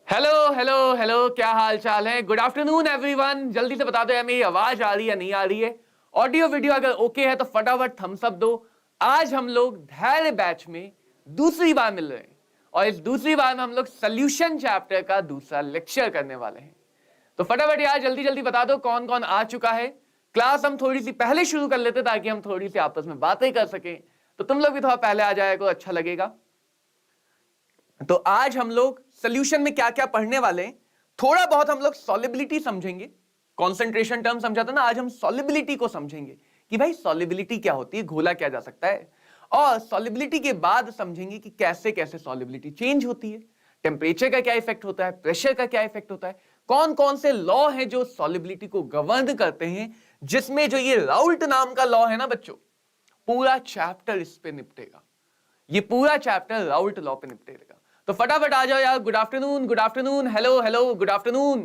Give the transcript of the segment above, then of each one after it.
Hello hello hello, क्या हाल चाल है। Good afternoon everyone. जल्दी से बता दो यार, मेरी आवाज आ रही है या नहीं आ रही है। ऑडियो वीडियो अगर ओके है तो फटाफट थम्स अप दो। आज हम लोग धैर्य बैच में दूसरी बार मिल रहे हैं और इस दूसरी बार में हम लोग सोल्यूशन चैप्टर का दूसरा लेक्चर करने वाले हैं। तो फटाफट यार जल्दी जल्दी बता दो कौन कौन आ चुका है। क्लास हम थोड़ी सी पहले शुरू कर लेते ताकि हम थोड़ी सी आपस में बातें कर सकें। तो तुम लोग भी थोड़ा पहले आ जाएगा तो अच्छा लगेगा। तो आज हम लोग सोल्यूशन में क्या क्या पढ़ने वाले हैं, थोड़ा बहुत हम लोग सॉलिबिलिटी समझेंगे। कॉन्सेंट्रेशन टर्म समझा था ना, आज हम सॉलिबिलिटी को समझेंगे कि भाई सॉलिबिलिटी क्या होती है, घोला क्या जा सकता है। और सॉलिबिलिटी के बाद समझेंगे कि कैसे कैसे सॉलिबिलिटी चेंज होती है, टेम्परेचर का क्या इफेक्ट होता है, प्रेशर का क्या इफेक्ट होता है, कौन कौन से लॉ हैं जो सॉलिबिलिटी को गवर्न करते हैं। जिसमें जो ये राउल्ट नाम का लॉ है ना बच्चों, पूरा चैप्टर इस पे निपटेगा। ये पूरा चैप्टर राउल्ट लॉ पे निपटेगा। तो फटाफट आ जाओ यार। Good afternoon, good afternoon, hello hello, good afternoon.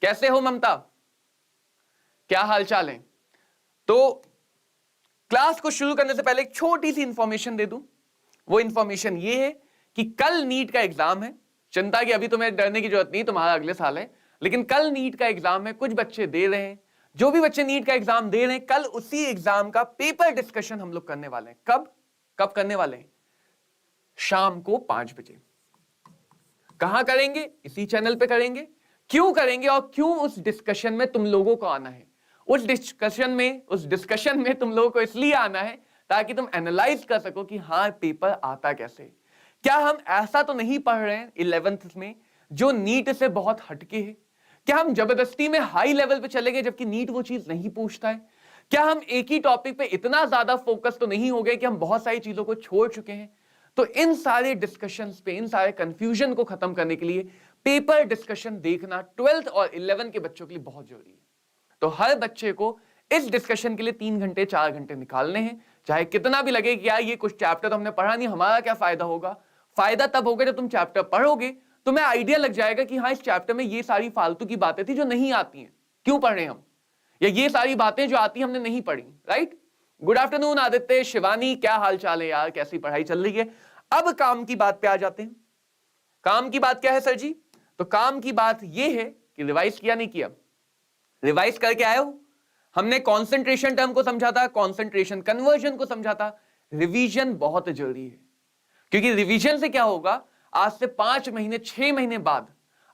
कैसे हो ममता, क्या हाल चाल है। तो क्लास को शुरू करने से पहले एक छोटी सी इंफॉर्मेशन दे दूं। वो इंफॉर्मेशन ये है कि कल नीट का एग्जाम है। चिंता की अभी तुम्हें डरने की जरूरत नहीं, तुम्हारा अगले साल है। लेकिन कल नीट का एग्जाम है, कुछ बच्चे दे रहे हैं। जो भी बच्चे नीट का एग्जाम दे रहे हैं, कल उसी एग्जाम का पेपर डिस्कशन हम लोग करने वाले हैं। कब कब करने वाले हैं? शाम को 5 बजे। कहां करेंगे? इसी चैनल पे करेंगे। क्यों करेंगे और क्यों उस डिस्कशन में तुम लोगों को आना है? उस डिस्कशन में तुम लोगों को इसलिए आना है ताकि तुम एनालाइज कर सको कि हाँ पेपर आता कैसे। क्या हम ऐसा तो नहीं पढ़ रहे हैं 11th में जो नीट से बहुत हटके है? क्या हम जबरदस्ती में हाई लेवल पे चले गए जबकि नीट वो चीज नहीं पूछता है? क्या हम एक ही टॉपिक पे इतना ज्यादा फोकस तो नहीं हो गए कि हम बहुत सारी चीजों को छोड़ चुके हैं? तो इन सारे डिस्कशंस पे, इन सारे कंफ्यूजन को खत्म करने के लिए पेपर डिस्कशन देखना 12th और 11 के बच्चों के लिए बहुत जरूरी है। तो हर बच्चे को इस डिस्कशन के लिए 3 घंटे 4 घंटे निकालने हैं। चाहे कितना भी लगे कि यार ये कुछ चैप्टर तो हमने पढ़ा नहीं, हमारा क्या फायदा होगा। फायदा तब होगा जब तुम चैप्टर पढ़ोगे, तुम्हें आइडिया लग जाएगा कि हाँ इस चैप्टर में ये सारी फालतू की बातें थी जो नहीं आती हैं, क्यों पढ़ रहे हैं हम, या ये सारी बातें जो आती हमने नहीं पढ़ी। Right. Good afternoon Aditya, Shivani, क्या हाल चाल है यार, कैसी पढ़ाई चल रही है। अब काम की बात पे आ जाते हैं। काम की बात क्या है सर जी? तो काम की बात यह है कि रिवाइज किया नहीं किया? रिवाइज करके आए हो? हमने कॉन्सेंट्रेशन टर्म को समझा था, कॉन्सेंट्रेशन कन्वर्जन को समझा था। रिवीजन बहुत जरूरी है, क्योंकि रिवीजन से क्या होगा, आज से 5 महीने 6 महीने बाद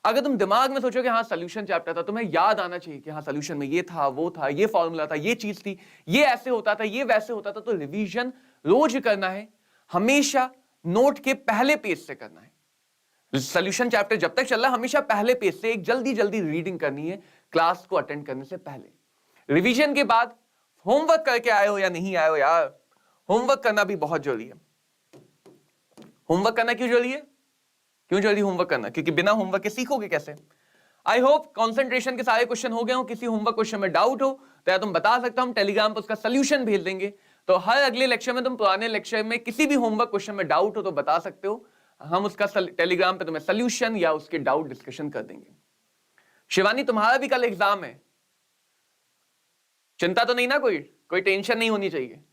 अगर तुम दिमाग में सोचो कि हाँ सोल्यूशन चैप्टर था, तुम्हें याद आना चाहिए कि हाँ सोल्यूशन में ये था, वो था, ये फॉर्मूला था, ये चीज थी, ये ऐसे होता था, ये वैसे होता था। तो रिवीजन रोज करना है, हमेशा नोट के पहले पेज से करना है। सोल्यूशन चैप्टर जब तक चल रहा है, हमेशा पहले पेज से एक जल्दी जल्दी रीडिंग करनी है क्लास को अटेंड करने से पहले। रिवीजन के बाद होमवर्क करके आए हो या नहीं आए हो यार, होमवर्क करना भी बहुत जरूरी है। होमवर्क करना क्यों जरूरी है? क्यों जरूरी होमवर्क करना? क्योंकि बिना होमवर्क के सीखोगे कैसे। आई होप कॉन्सेंट्रेशन के सारे क्वेश्चन हो गए हो। किसी होमवर्क क्वेश्चन में डाउट हो तो या तुम बता सकते हो, हम टेलीग्राम पर उसका सोल्यूशन भेज देंगे। तो हर अगले लेक्चर में तुम पुराने लेक्चर में किसी भी होमवर्क क्वेश्चन में डाउट हो तो बता सकते हो, हम उसका टेलीग्राम पे तुम्हें सोल्यूशन या उसके डाउट डिस्कशन कर देंगे। शिवानी तुम्हारा भी कल एग्जाम है, चिंता तो नहीं ना, कोई टेंशन नहीं होनी चाहिए।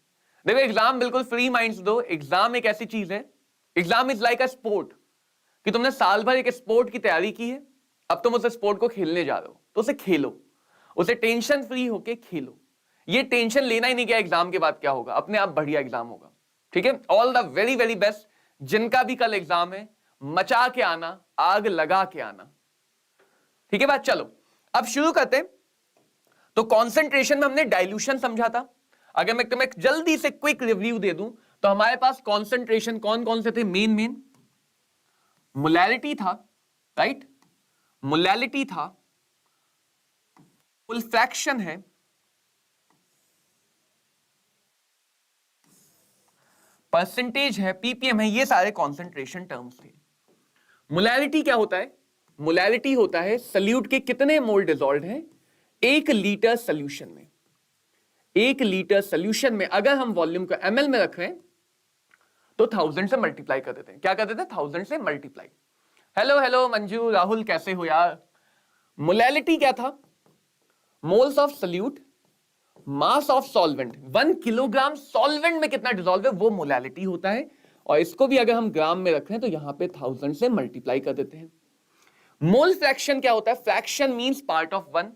देखो एग्जाम बिल्कुल फ्री माइंड दो। एग्जाम एक ऐसी चीज है, exam is like a sport, कि तुमने साल भर एक स्पोर्ट की तैयारी की है, अब तुम उस स्पोर्ट को खेलने जा रहे हो, तो उसे खेलो, उसे टेंशन फ्री होके खेलो। ये टेंशन लेना ही नहीं क्या एग्जाम के बाद क्या होगा, अपने आप बढ़िया एग्जाम होगा। ठीक है, all the very very best. जिनका भी कल एग्जाम है, मचा के आना, आग लगा के आना। ठीक है बात। चलो अब शुरू करते हैं। तो कॉन्सेंट्रेशन में हमने डाइल्यूशन समझा था। अगर मैं तुम्हें जल्दी से क्विक रिव्यू दे दूं तो हमारे पास कॉन्सेंट्रेशन कौन कौन से थे? मेन मोलैलिटी था, राइट, मोलैलिटी था, मोल फ्रैक्शन है, परसेंटेज है, पीपीएम है, ये सारे कॉन्सेंट्रेशन टर्म्स थे। मोलैलिटी क्या होता है? मोलैलिटी होता है सल्यूट के कितने मोल डिसॉल्व हैं 1 लीटर सोल्यूशन में। 1 लीटर सोल्यूशन में अगर हम वॉल्यूम को ml में रख रहे हैं तो 1000 से मल्टीप्लाई कर देते हैं। क्या कर देते हैं? 1000 से multiply. Hello hello Manju, Rahul, कैसे हो यार। मोलैलिटी क्या था? Moles of solute, mass of solvent. 1 kilogram solvent में कितना डिसॉल्व है वो मोलैलिटी होता है। और इसको भी अगर हम ग्राम में रखें तो यहां पे 1000 से मल्टीप्लाई कर देते हैं। मोल फ्रैक्शन क्या होता है? Fraction means part of one.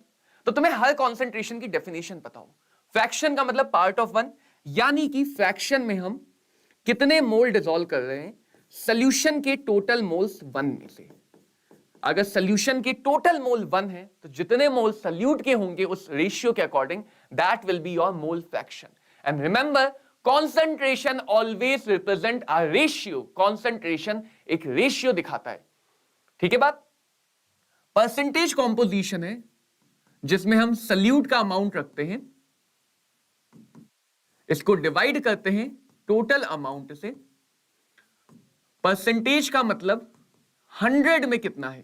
तो तुम्हें हर कॉन्सेंट्रेशन की डेफिनेशन पता हो। फ्रैक्शन का मतलब पार्ट ऑफ वन, यानी कि फ्रैक्शन में हम कितने मोल डिसॉल्व कर रहे हैं सोल्यूशन के टोटल मोल्स वन में से। अगर सोल्यूशन के टोटल मोल वन है तो जितने मोल सल्यूट के होंगे उस रेशियो के according that will be your mole fraction. And remember, concentration always represent a ratio. Concentration एक रेशियो दिखाता है, ठीक है बात। परसेंटेज कॉम्पोजिशन है जिसमें हम सल्यूट का अमाउंट रखते हैं, इसको डिवाइड करते हैं टोटल अमाउंट से। परसेंटेज का मतलब 100 में कितना है,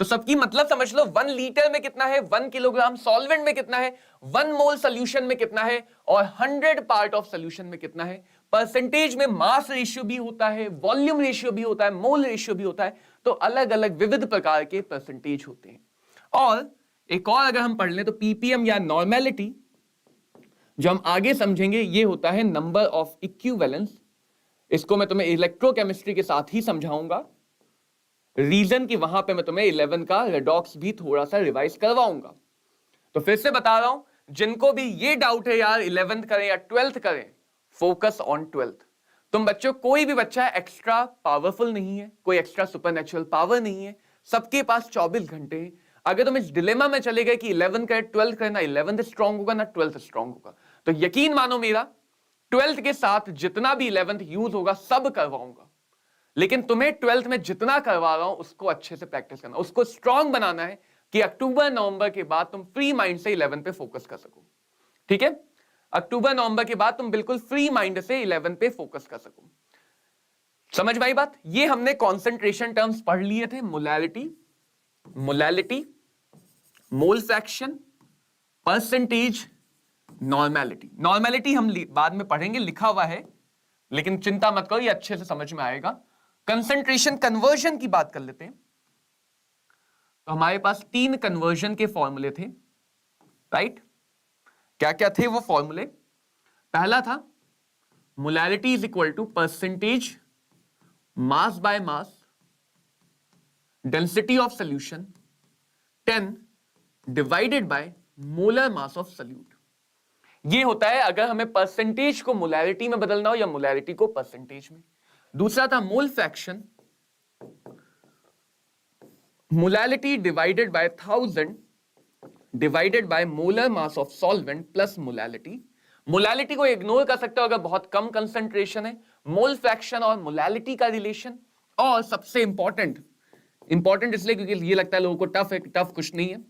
तो सबकी मतलब समझ लो। 1 लीटर में कितना है, 1 किलोग्राम सॉल्वेंट में कितना है, 1 मोल सोल्यूशन में कितना है, और 100 पार्ट ऑफ सोल्यूशन में कितना है। परसेंटेज में मास रेशियो भी होता है, वॉल्यूम रेशियो भी होता है, मोल रेशियो भी होता है। तो अलग अलग विविध प्रकार के परसेंटेज होते हैं। और एक और अगर हम पढ़ लें तो पीपीएम या नॉर्मेलिटी, जो हम आगे समझेंगे, ये होता है नंबर ऑफ इक्विवेलेंस। इसको मैं तुम्हें इलेक्ट्रोकेमिस्ट्री के साथ ही समझाऊंगा, रीजन कि वहां पे मैं तुम्हें 11 का रेडॉक्स भी थोड़ा सा रिवाइज करवाऊंगा। तो फिर से बता रहा हूं, जिनको भी ये डाउट है यार 11th करें या 12th करें, फोकस ऑन 12th। तुम बच्चों, कोई भी बच्चा एक्स्ट्रा पावरफुल नहीं है, कोई एक्स्ट्रा सुपरनेचुरल पावर नहीं है, सबके पास 24 घंटे हैं। अगर तुम इस डिलेमा में चले गए कि 11 करें 12th करें, ना 11th स्ट्रांग होगा ना 12th स्ट्रांग होगा, तो यकीन मानो मेरा, 12th के साथ जितना भी 11th यूज होगा सब करवाऊंगा। लेकिन तुम्हें 12th में जितना करवा रहा हूं उसको अच्छे से प्रैक्टिस करना, उसको स्ट्रांग बनाना है कि अक्टूबर नवंबर के बाद तुम फ्री माइंड से 11 पे फोकस कर सको, ठीक है। अक्टूबर नवंबर के बाद तुम बिल्कुल फ्री माइंड से 11 पे फोकस कर सको। समझ में आई बात? ये हमने कंसंट्रेशन टर्म्स पढ़ लिए थे, molality, mole fraction, percentage, normality. Normality हम बाद में पढ़ेंगे, लिखा हुआ है, लेकिन चिंता मत करो, ये अच्छे से समझ में आएगा। कंसंट्रेशन कन्वर्जन की बात कर लेते हैं। तो हमारे पास 3 कन्वर्जन के फॉर्मूले थे, राइट। क्या क्या थे वो फॉर्मूले? पहला था molality is equal to percentage mass by mass density of solution 10 divided by molar mass of solute. ये होता है अगर हमें परसेंटेज को मोलैलिटी में बदलना हो या मोलैलिटी को परसेंटेज में। दूसरा था mole fraction, molality divided by 1000 divided by molar mass of solvent plus molality. Molality को इग्नोर कर सकते हो अगर बहुत कम कंसंट्रेशन है। मोल फ्रैक्शन और मोलैलिटी का रिलेशन, और सबसे इंपॉर्टेंट इसलिए क्योंकि ये लगता है लोगों को टफ है, टफ कुछ नहीं है।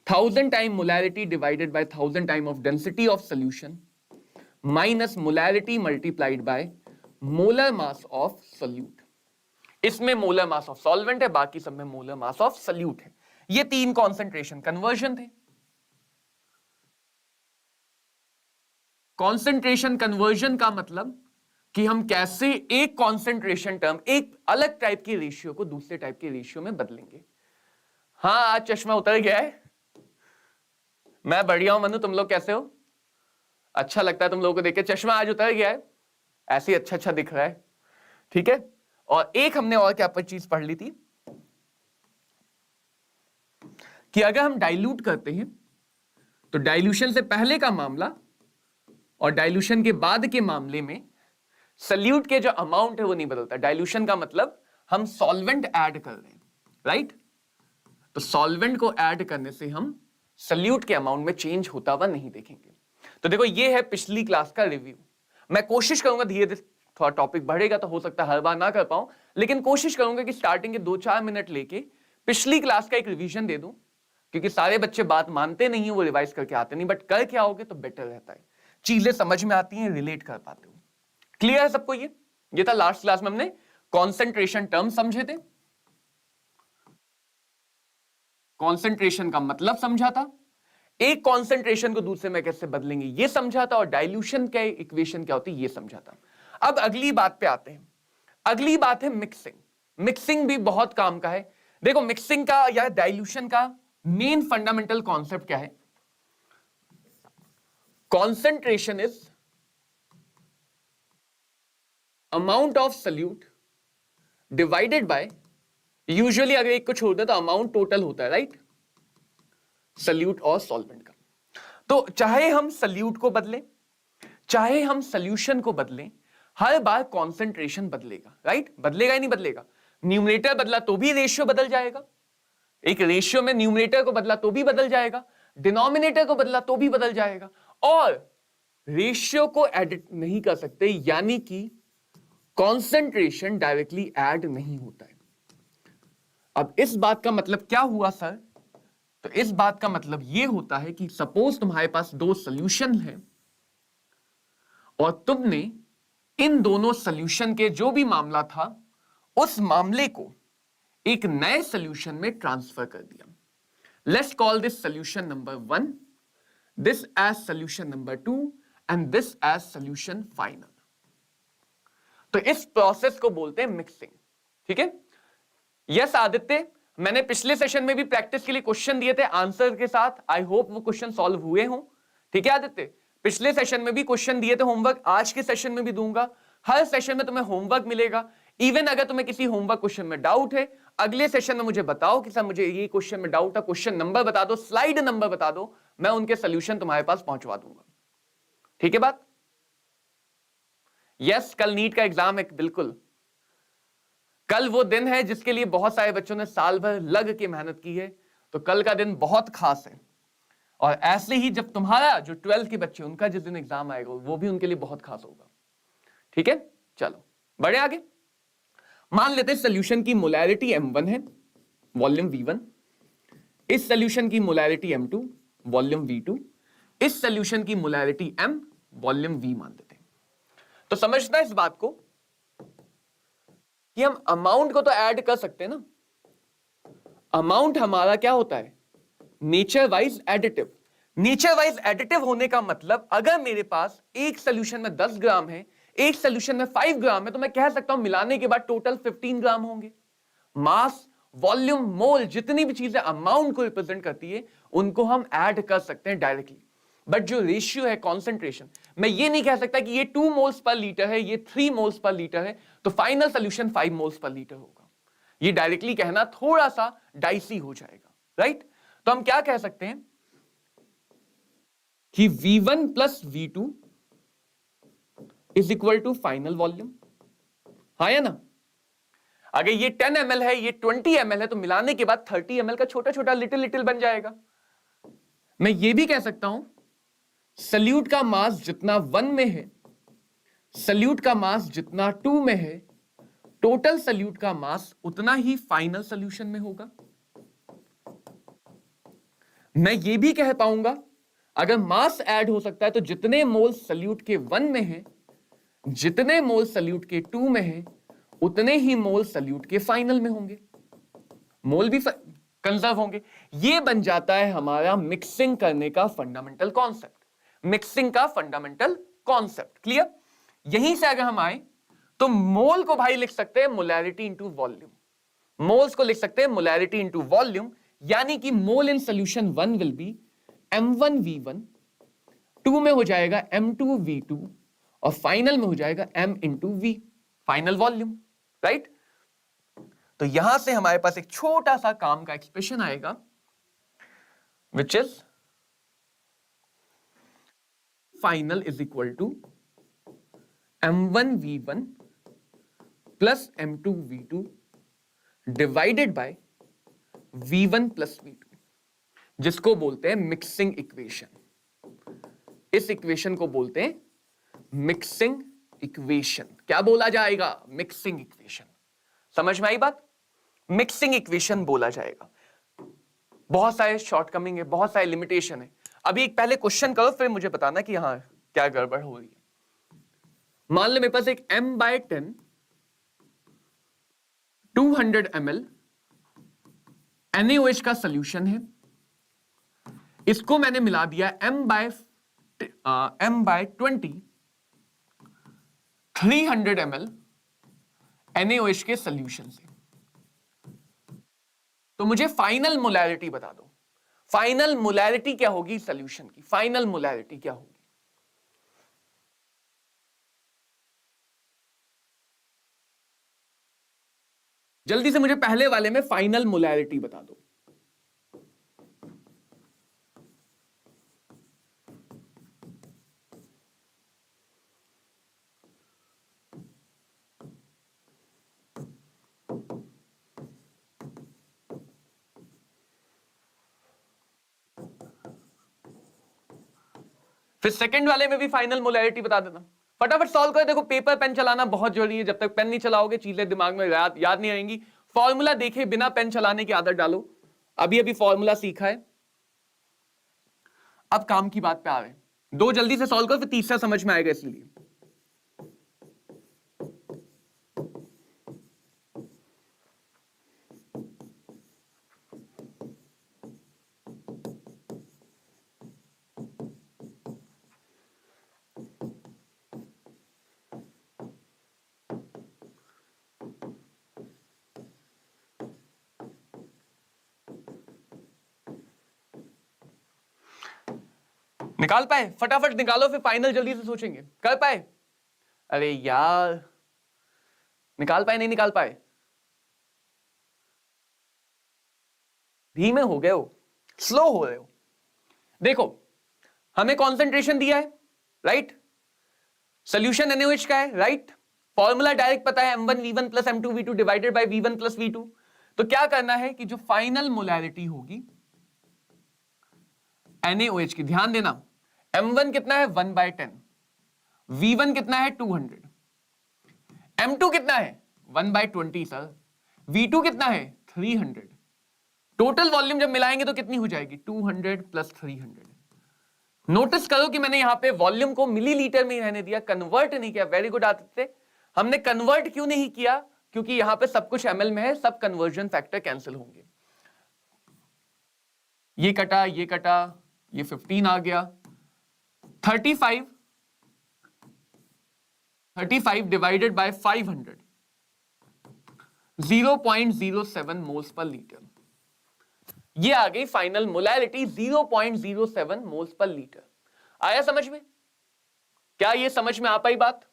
1000 time molality divided by 1000 time of density of solution minus molality multiplied by molar mass of solute. इसमें मोलर मास ऑफ सॉल्वेंट है, बाकी सब में मोलर मास ऑफ सॉल्यूट है। ये 3 कॉन्सेंट्रेशन कन्वर्जन थे। कॉन्सेंट्रेशन कन्वर्जन का मतलब कि हम कैसे एक कॉन्सेंट्रेशन टर्म, एक अलग टाइप की रेशियो को दूसरे टाइप के रेशियो में बदलेंगे। हाँ, आज चश्मा उतर गया है। मैं बढ़िया हूं मनु, तुम लोग कैसे हो? अच्छा लगता है तुम लोगों को देख के। चश्मा आज उतर गया है, ऐसे ही अच्छा दिख रहा है, ठीक है। और एक हमने और क्या पर चीज पढ़ ली थी कि अगर हम डाइल्यूट करते हैं तो डाइल्यूशन से पहले का मामला और डाइल्यूशन के बाद के मामले में सल्यूट के जो अमाउंट है वो नहीं बदलता। डाइल्यूशन का मतलब हम सॉल्वेंट ऐड कर रहे हैं, राइट। तो सॉल्वेंट को ऐड करने से हम सल्यूट के अमाउंट में चेंज होता हुआ नहीं देखेंगे। तो देखो, ये है पिछली क्लास का रिव्यू। मैं कोशिश करूंगा धीरे धीरे, थोड़ा टॉपिक बढ़ेगा तो हो सकता है हर बार ना कर पाऊं, लेकिन कोशिश करूंगा कि स्टार्टिंग के 2-4 मिनट लेके पिछली क्लास का एक रिवीजन दे दूं, क्योंकि सारे बच्चे बात मानते नहीं है, वो रिवाइज करके आते नहीं, बट कर क्या आओगे तो बेटर रहता है, चीजें समझ में आती हैं, रिलेट कर पाते हो। क्लियर है सबको? ये था लास्ट क्लास में हमने कॉन्सेंट्रेशन टर्म समझे थे, कॉन्सेंट्रेशन का मतलब समझा था, एक कॉन्सेंट्रेशन को दूसरे में कैसे बदलेंगे ये समझा था, और डाइल्यूशन के इक्वेशन क्या होती है ये समझा था। अब अगली बात पे आते हैं। अगली बात है मिक्सिंग। मिक्सिंग भी बहुत काम का है। देखो, मिक्सिंग का या डाइल्यूशन का मेन फंडामेंटल कॉन्सेप्ट क्या है? Concentration is amount of solute divided by usually अगर एक को छोड़ दे तो अमाउंट टोटल होता है, राइट, सल्यूट और सॉल्वेंट का। तो चाहे हम सल्यूट को बदलें, चाहे हम सॉल्यूशन को बदलें, हर बार कॉन्सेंट्रेशन बदलेगा, राइट, बदलेगा ही नहीं बदलेगा। न्यूमरेटर बदला तो भी रेशियो बदल जाएगा, एक रेशियो में न्यूमरेटर को बदला तो भी बदल जाएगा, डिनोमिनेटर को बदला तो भी बदल जाएगा, और रेशियो को एडिट नहीं कर सकते, यानी कि कॉन्सेंट्रेशन डायरेक्टली ऐड नहीं होता है। अब इस बात का मतलब क्या हुआ सर? तो इस बात का मतलब यह होता है कि सपोज तुम्हारे पास दो सॉल्यूशन है और तुमने इन दोनों सॉल्यूशन के जो भी मामला था उस मामले को एक नए सॉल्यूशन में ट्रांसफर कर दिया। Let's call this solution number 1, this as solution number 2 and this as solution final. तो इस प्रोसेस को बोलते हैं मिक्सिंग, ठीक है। यस आदित्य, मैंने पिछले सेशन में भी प्रैक्टिस के लिए क्वेश्चन दिए थे आंसर के साथ, आई होप वो क्वेश्चन सॉल्व हुए हों, ठीक है आदित्य। पिछले सेशन में भी क्वेश्चन दिए थे होमवर्क, आज के सेशन में भी दूंगा। हर सेशन में तुम्हें होमवर्क मिलेगा। इवन अगर तुम्हें किसी होमवर्क क्वेश्चन में डाउट है, अगले सेशन में मुझे बताओ कि सर मुझे ये क्वेश्चन में डाउट है, क्वेश्चन नंबर बता दो, स्लाइड नंबर बता दो, मैं उनके सोल्यूशन तुम्हारे पास पहुंचवा दूंगा, ठीक है बात। यस, कल नीट का एग्जाम है, बिल्कुल कल वो दिन है जिसके लिए बहुत सारे बच्चों ने साल भर लग के मेहनत की है, तो कल का दिन बहुत खास है। और ऐसे ही जब तुम्हारा जो 12th के बच्चे उनका जिस दिन एग्जाम आएगा वो भी उनके लिए बहुत खास होगा, ठीक है। चलो बढ़े आगे। मान लेते हैं सोल्यूशन की मोलैरिटी m1 है, वॉल्यूम v1, इस सोल्यूशन की मोलैरिटी m2, वॉल्यूम v2, इस सोल्यूशन की मोलैरिटी m, वॉल्यूम v मान लेते हैं। तो समझना इस बात को कि हम अमाउंट को तो ऐड कर सकते हैं ना। अमाउंट हमारा क्या होता है? Nature wise additive. Nature wise additive होने का मतलब अगर मेरे पास एक सोल्यूशन में 10 ग्राम है, एक सोल्यूशन में 5 ग्राम है, तो मैं कह सकता हूं मिलाने के बाद टोटल 15 ग्राम होंगे। मास, वॉल्यूम, मोल, जितनी भी चीजें अमाउंट को रिप्रेजेंट करती है उनको हम ऐड कर सकते हैं डायरेक्टली। बट जो रेशियो है कॉन्सेंट्रेशन, मैं ये नहीं कह सकता कि ये 2 मोल्स पर लीटर है, ये 3 मोल्स पर लीटर है, तो final solution 5 moles per litre होगा। ये डायरेक्टली कहना थोड़ा सा डाइसी हो जाएगा, राइट। तो हम क्या कह सकते हैं कि V1 plus V2 is equal to final volume, हाँ या ना। अगर ये 10 ml है, ये 20 ml है, तो मिलाने के बाद 30 ml का छोटा छोटा लिटिल लिटिल बन जाएगा। मैं ये भी कह सकता हूं सल्यूट का मास जितना 1 में है, सल्यूट का मास जितना 2 में है, टोटल सल्यूट का मास उतना ही फाइनल सॉल्यूशन में होगा। मैं ये भी कह पाऊंगा अगर मास ऐड हो सकता है तो जितने मोल सल्यूट के 1 में है, जितने मोल सल्यूट के 2 में है, उतने ही मोल सल्यूट के फाइनल में होंगे, मोल भी कंजर्व होंगे। ये बन जाता है हमारा मिक्सिंग करने का फंडामेंटल कॉन्सेप्ट, मिक्सिंग का फंडामेंटल कॉन्सेप्ट। क्लियर? यहीं से अगर हम आए तो मोल को भाई लिख सकते हैं मोलैरिटी इंटू वॉल्यूम, मोल्स को लिख सकते हैं मोलैरिटी इंटू वॉल्यूम, यानी कि mole in solution 1 will be m1v1, 2 में हो जाएगा m2v2 और फाइनल में हो जाएगा m into v, final volume, right. तो यहां से हमारे पास एक छोटा सा काम का एक्सप्रेशन आएगा which is final is equal to m1v1 plus m2v2 divided by v1 plus v2, जिसको बोलते हैं मिक्सिंग इक्वेशन। इस इक्वेशन को बोलते हैं मिक्सिंग इक्वेशन। क्या बोला जाएगा? Mixing equation. समझ में आई बात? मिक्सिंग इक्वेशन बोला जाएगा। बहुत सारे शॉर्टकमिंग है, बहुत सारे लिमिटेशन है। अभी एक पहले क्वेश्चन करो फिर मुझे बताना कि यहां क्या गड़बड़ हो रही है। मान लो मेरे पास एक m/10 200 ml NaOH का सॉल्यूशन है, इसको मैंने मिला दिया m/20 300 ml NaOH के सॉल्यूशन से। तो मुझे फाइनल मोलैरिटी बता दो, फाइनल मोलैरिटी क्या होगी सॉल्यूशन की, फाइनल मोलैरिटी क्या होगी? जल्दी से मुझे पहले वाले में फाइनल मोलैरिटी बता दो। फिर सेकंड वाले में भी फाइनल मोलैरिटी बता देना। फटाफट सॉल्व कर। देखो पेपर पेन चलाना बहुत जरूरी है, जब तक पेन नहीं चलाओगे चीजें दिमाग में याद नहीं रहेंगी। फॉर्मूला देखे बिना पेन चलाने की आदत डालो। अभी अभी फॉर्मूला सीखा है, अब काम की बात पे आ रहे हैं। दो जल्दी से सॉल्व कर, फिर तीसरा समझ में आएगा इसलिए। निकाल पाए? फटाफट निकालो, फिर फाइनल जल्दी से सोचेंगे। कर पाए? अरे यार, निकाल पाए? नहीं निकाल पाए? धीमे हो गए हो, स्लो हो रहे हो। देखो हमें कॉन्सेंट्रेशन दिया है, राइट? सोल्यूशन NaOH का है, राइट? फॉर्मूला डायरेक्ट पता है, M1V1 plus M2V2 divided by V1 plus V2। तो क्या करना है कि जो फाइनल मोलैरिटी होगी NaOH की, ध्यान देना, M1 कितना है 1/10, V1 कितना है 200, M2 कितना है 1/20 सर, V2 कितना है 300। टोटल वॉल्यूम जब मिलाएंगे तो कितनी हो जाएगी 200 प्लस 300। नोटिस करो कि मैंने यहां पे वॉल्यूम को मिलीलीटर में रहने दिया, कन्वर्ट नहीं किया। Very good Aditya. हमने कन्वर्ट क्यों नहीं किया? क्योंकि यहां पे सब कुछ ml में है, सब कन्वर्जन फैक्टर कैंसिल होंगे। ये कटा, ये कटा, ये 15 आ गया। 35 divided by 500, 0.07 moles per litre. ये आ गई final molarity 0.07 moles per litre. आया समझ में? क्या ये समझ में आ पाई बात?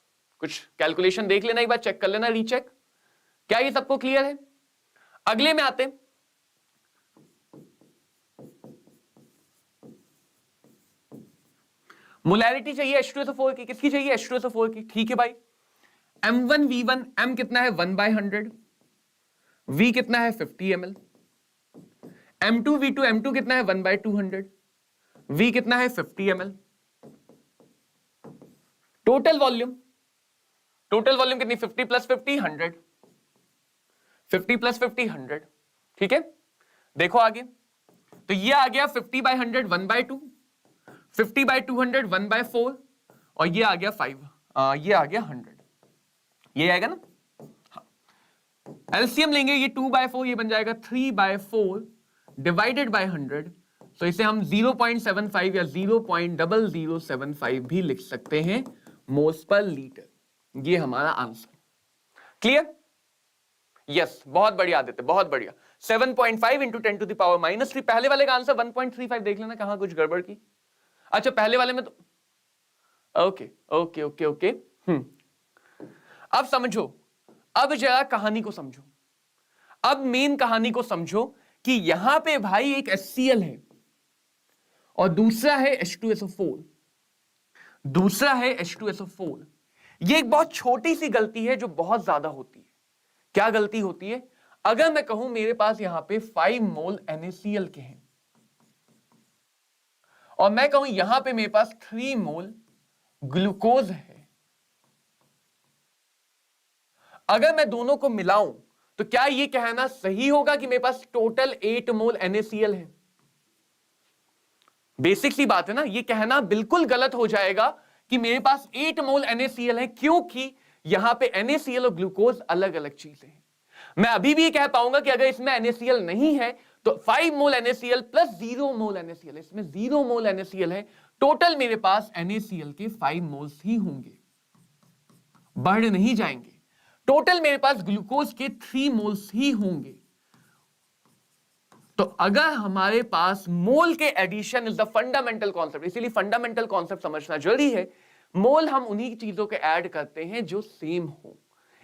कुछ कैलकुलेशन देख लेना, एक बार चेक कर लेना, रीचेक। क्या ये सबको क्लियर है? अगले में आते हैं। मोलैरिटी चाहिए H2SO4 की। किसकी चाहिए? H2SO4 की। ठीक है भाई। M1V1, M कितना है 1/100, V कितना है 50 ml, M2V2, M2 कितना है 1/200, V कितना है 50 ml। टोटल वॉल्यूम कितनी? 50 प्लस 50 100, 50 प्लस 50 100। ठीक है, देखो आगे। तो ये आ गया 50/100 1/2, 50/200 1/4, और ये आ गया 5, ये आ गया 100। ये आएगा ना? हाँ। एलसीएम लेंगे, ये 2/4, ये बन जाएगा 3/4 डिवाइडेड बाय 100। तो इसे हम 0.75 या 0.0075 भी लिख सकते हैं मोल्स पर लीटर। ये हमारा आंसर। क्लियर? यस, बहुत बढ़िया आदित्य, बहुत बढ़िया। 7.5 इंटू 10 टू द पावर -3। पहले वाले का आंसर 1.35। देख लेना कहां कुछ गड़बड़ की। अच्छा, पहले वाले में तो ओके ओके ओके ओके। अब समझो, अब जरा कहानी को समझो। अब मेन कहानी को समझो कि यहां पे भाई एक HCl है और दूसरा है H2SO4। दूसरा है H2SO4। ये एक बहुत छोटी सी गलती है जो बहुत ज्यादा होती है। क्या गलती होती है? अगर मैं कहूं मेरे पास यहां पे 5 मोल NaCl के हैं और मैं कहूं यहां पे मेरे पास 3 मोल ग्लूकोज है, अगर मैं दोनों को मिलाऊं तो क्या यह कहना सही होगा कि मेरे पास टोटल 8 मोल NaCl है? बेसिक सी बात है ना, यह कहना बिल्कुल गलत हो जाएगा कि मेरे पास 8 मोल NaCl है, क्योंकि यहां पे NaCl और ग्लूकोज अलग अलग चीजें हैं। मैं अभी भी कह पाऊंगा कि अगर इसमें NaCl नहीं है तो 5 मोल NaCl प्लस 0 मोल NaCl, इसमें 0 मोल NaCl है। टोटल मेरे पास NaCl के 5 मोल्स ही होंगे, बढ़ नहीं जाएंगे। टोटल मेरे पास ग्लूकोज के 3 मोल्स ही होंगे। तो अगर हमारे पास मोल के addition is the fundamental concept, इसीलिए फंडामेंटल कॉन्सेप्ट समझना जरूरी है। मोल हम उन्हीं चीजों के ऐड करते हैं जो सेम हो,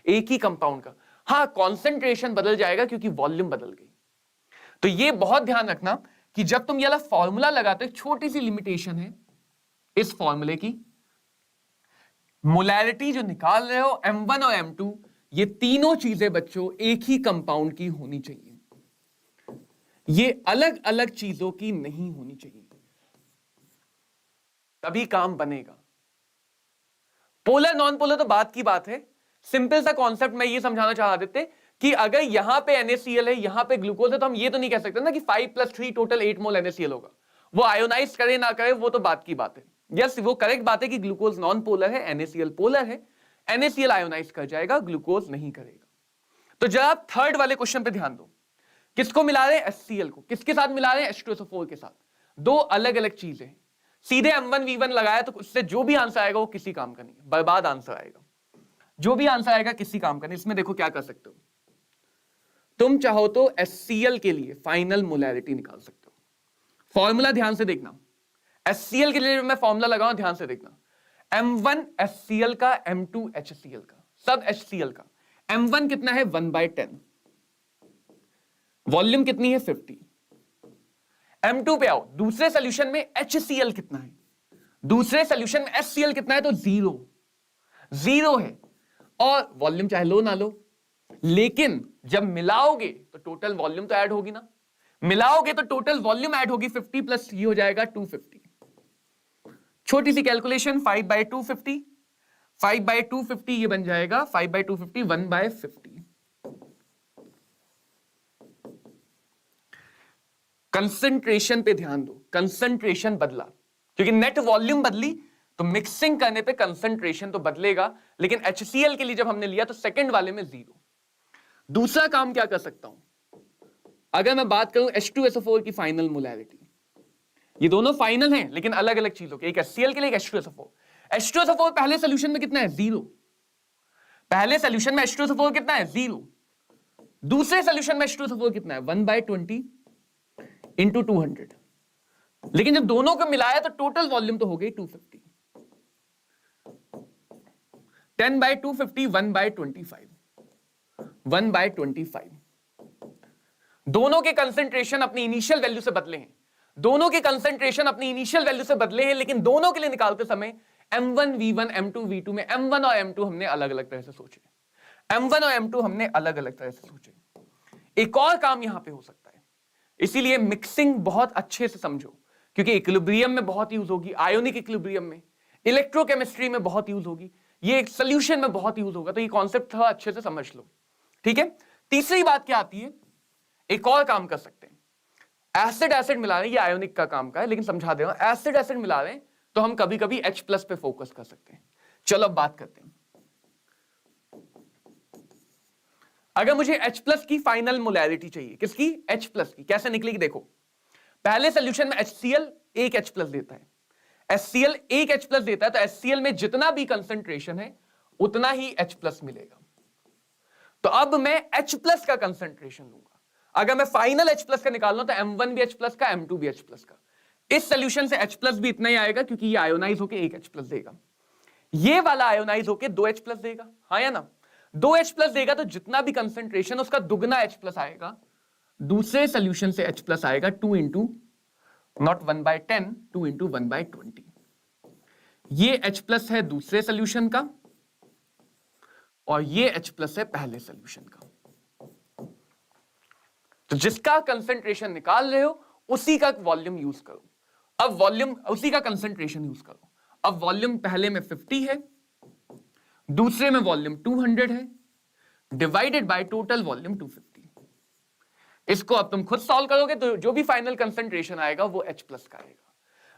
एक ही कंपाउंड का। हाँ, कॉन्सेंट्रेशन बदल जाएगा क्योंकि वॉल्यूम बदल गई। तो ये बहुत ध्यान रखना कि जब तुम ये वाला फॉर्मूला लगाते हो, छोटी सी लिमिटेशन है इस फॉर्मूले की, मोलैरिटी जो निकाल रहे हो M1 और M2, ये तीनों चीजें बच्चों एक ही कंपाउंड की होनी चाहिए, ये अलग अलग चीजों की नहीं होनी चाहिए, तभी काम बनेगा। पोलर नॉन पोलर तो बात की बात है। सिंपल सा कॉन्सेप्ट मैं ये समझाना चाह देते कि अगर यहां पे NaCl है, यहां पे ग्लूकोज है, तो हम ये तो नहीं कह सकते ना कि 5 + 3 टोटल 8 मोल NaCl होगा। वो आयोनाइज करे ना करे वो तो बात की बात है। यस, वो करेक्ट बात है कि ग्लूकोज नॉन पोलर है, NaCl पोलर है। NaCl आयोनाइज कर जाएगा, ग्लूकोज नहीं करेगा। तो जब आप थर्ड वाले क्वेश्चन पे ध्यान दो, किसको मिला रहे हैं? HCl को। किसके साथ मिला रहे हैं? H2SO4 के साथ। दो अलग अलग चीजें। सीधे M1V1 लगाया तो उससे जो भी आंसर आएगा वो किसी काम का नहीं है, बर्बाद आंसर आएगा। जो भी आंसर आएगा किसी काम का नहीं। इसमें देखो क्या कर सकते हो, तुम चाहो तो HCl के लिए फाइनल मोलैरिटी निकाल सकते हो। फॉर्मूला ध्यान से देखना, HCl के लिए मैं फॉर्मूला लगाऊं, ध्यान से देखना। M1 HCl का, M2 HCl का, सब HCl का। M1 कितना है? 1/10। वॉल्यूम कितनी है? 50। M2 पे आओ, दूसरे सॉल्यूशन में HCl कितना है? दूसरे सॉल्यूशन में HCl कितना है? तो 0 है। और वॉल्यूम चाहे लो ना लो, लेकिन जब मिलाओगे तो टोटल वॉल्यूम तो ऐड होगी ना। मिलाओगे तो टोटल वॉल्यूम ऐड होगी, 50 प्लस ये हो जाएगा 250। छोटी सी कैलकुलेशन, 5/250, 5/250 ये बन जाएगा 5/250 1/50। कंसंट्रेशन पे ध्यान दो, कंसंट्रेशन बदला क्योंकि नेट वॉल्यूम बदली तो मिक्सिंग करने पे कंसंट्रेशन तो बदलेगा, लेकिन HCl के लिए जब हमने लिया तो सेकंड वाले में 0। दूसरा काम क्या कर सकता हूं, अगर मैं बात करूं H2SO4 की फाइनल मोलैरिटी, ये दोनों फाइनल हैं लेकिन अलग अलग चीजों के, एक HCl के लिए, एक H2SO4। H2SO4 पहले सॉल्यूशन में कितना है? 0। पहले सॉल्यूशन में H2SO4 कितना है? 0। दूसरे सॉल्यूशन में H2SO4 कितना है? 1/20 × 200। लेकिन जब दोनों को मिलाया तो टोटल वॉल्यूम तो हो गई 250। 10/250 1/25, 1/25। दोनों के कंसंट्रेशन अपनी इनिशियल वैल्यू से बदले हैं, दोनों के कंसंट्रेशन अपनी इनिशियल वैल्यू से बदले हैं, लेकिन दोनों के लिए निकालते समय M1V1 M2V2 में M1 और M2 हमने अलग अलग तरह से सोचे। M1 और M2 हमने अलग अलग तरह से सोचे। एक और काम यहां पे हो सकता है, इसीलिए मिक्सिंग बहुत अच्छे से समझो, क्योंकि इक्विलिब्रियम में बहुत यूज होगी, आयोनिक इक्विलिब्रियम में, इलेक्ट्रोकेमिस्ट्री में बहुत यूज होगी, ये एक सोल्यूशन में बहुत यूज होगा। तो ये कॉन्सेप्ट थोड़ा अच्छे से समझ लो, ठीक है। तीसरी बात क्या आती है, एक और काम कर सकते हैं, एसिड एसिड मिला रहे हैं, ये आयोनिक का काम का है लेकिन समझा दे रहा हूं। एसिड एसिड मिला रहे हैं तो हम कभी कभी H+ पे फोकस कर सकते हैं। चलो अब बात करते हैं, अगर मुझे H+ की फाइनल मोलैरिटी चाहिए, किसकी? H+ की। कैसे निकलेगी देखो, पहले सॉल्यूशन में HCl एक H+ देता है, HCl एक H+ देता है, तो HCl में जितना भी कंसंट्रेशन है उतना ही H+ मिलेगा। तो अब मैं H+ का कंसंट्रेशन लूंगा। अगर मैं फाइनल H+ का निकालना तो M1 भी H+ का, M2 भी H+ का। इस सॉल्यूशन से H+ भी इतना ही आएगा क्योंकि ये आयोनाइज होके एक H+ देगा, ये वाला आयोनाइज होके 2 H+ देगा, हाँ या ना? 2 H+ देगा तो जितना भी कंसंट्रेशन उसका दुगना H+ आएगा। दूसरे सॉल्यूशन से H+ आएगा 2 × नॉट 1/10, 2 × 1/20। ये H+ है दूसरे सॉल्यूशन का और ये H+ है पहले सॉल्यूशन का। तो जिसका कंसंट्रेशन निकाल रहे हो उसी का वॉल्यूम यूज करो। अब वॉल्यूम उसी का कंसंट्रेशन यूज करो। अब वॉल्यूम पहले में 50 है, दूसरे में वॉल्यूम 200 है, डिवाइडेड बाय टोटल वॉल्यूम 250। इसको अब तुम खुद सॉल्व करोगे तो जो भी फाइनल कंसंट्रेशन आएगा वो H+ का आएगा,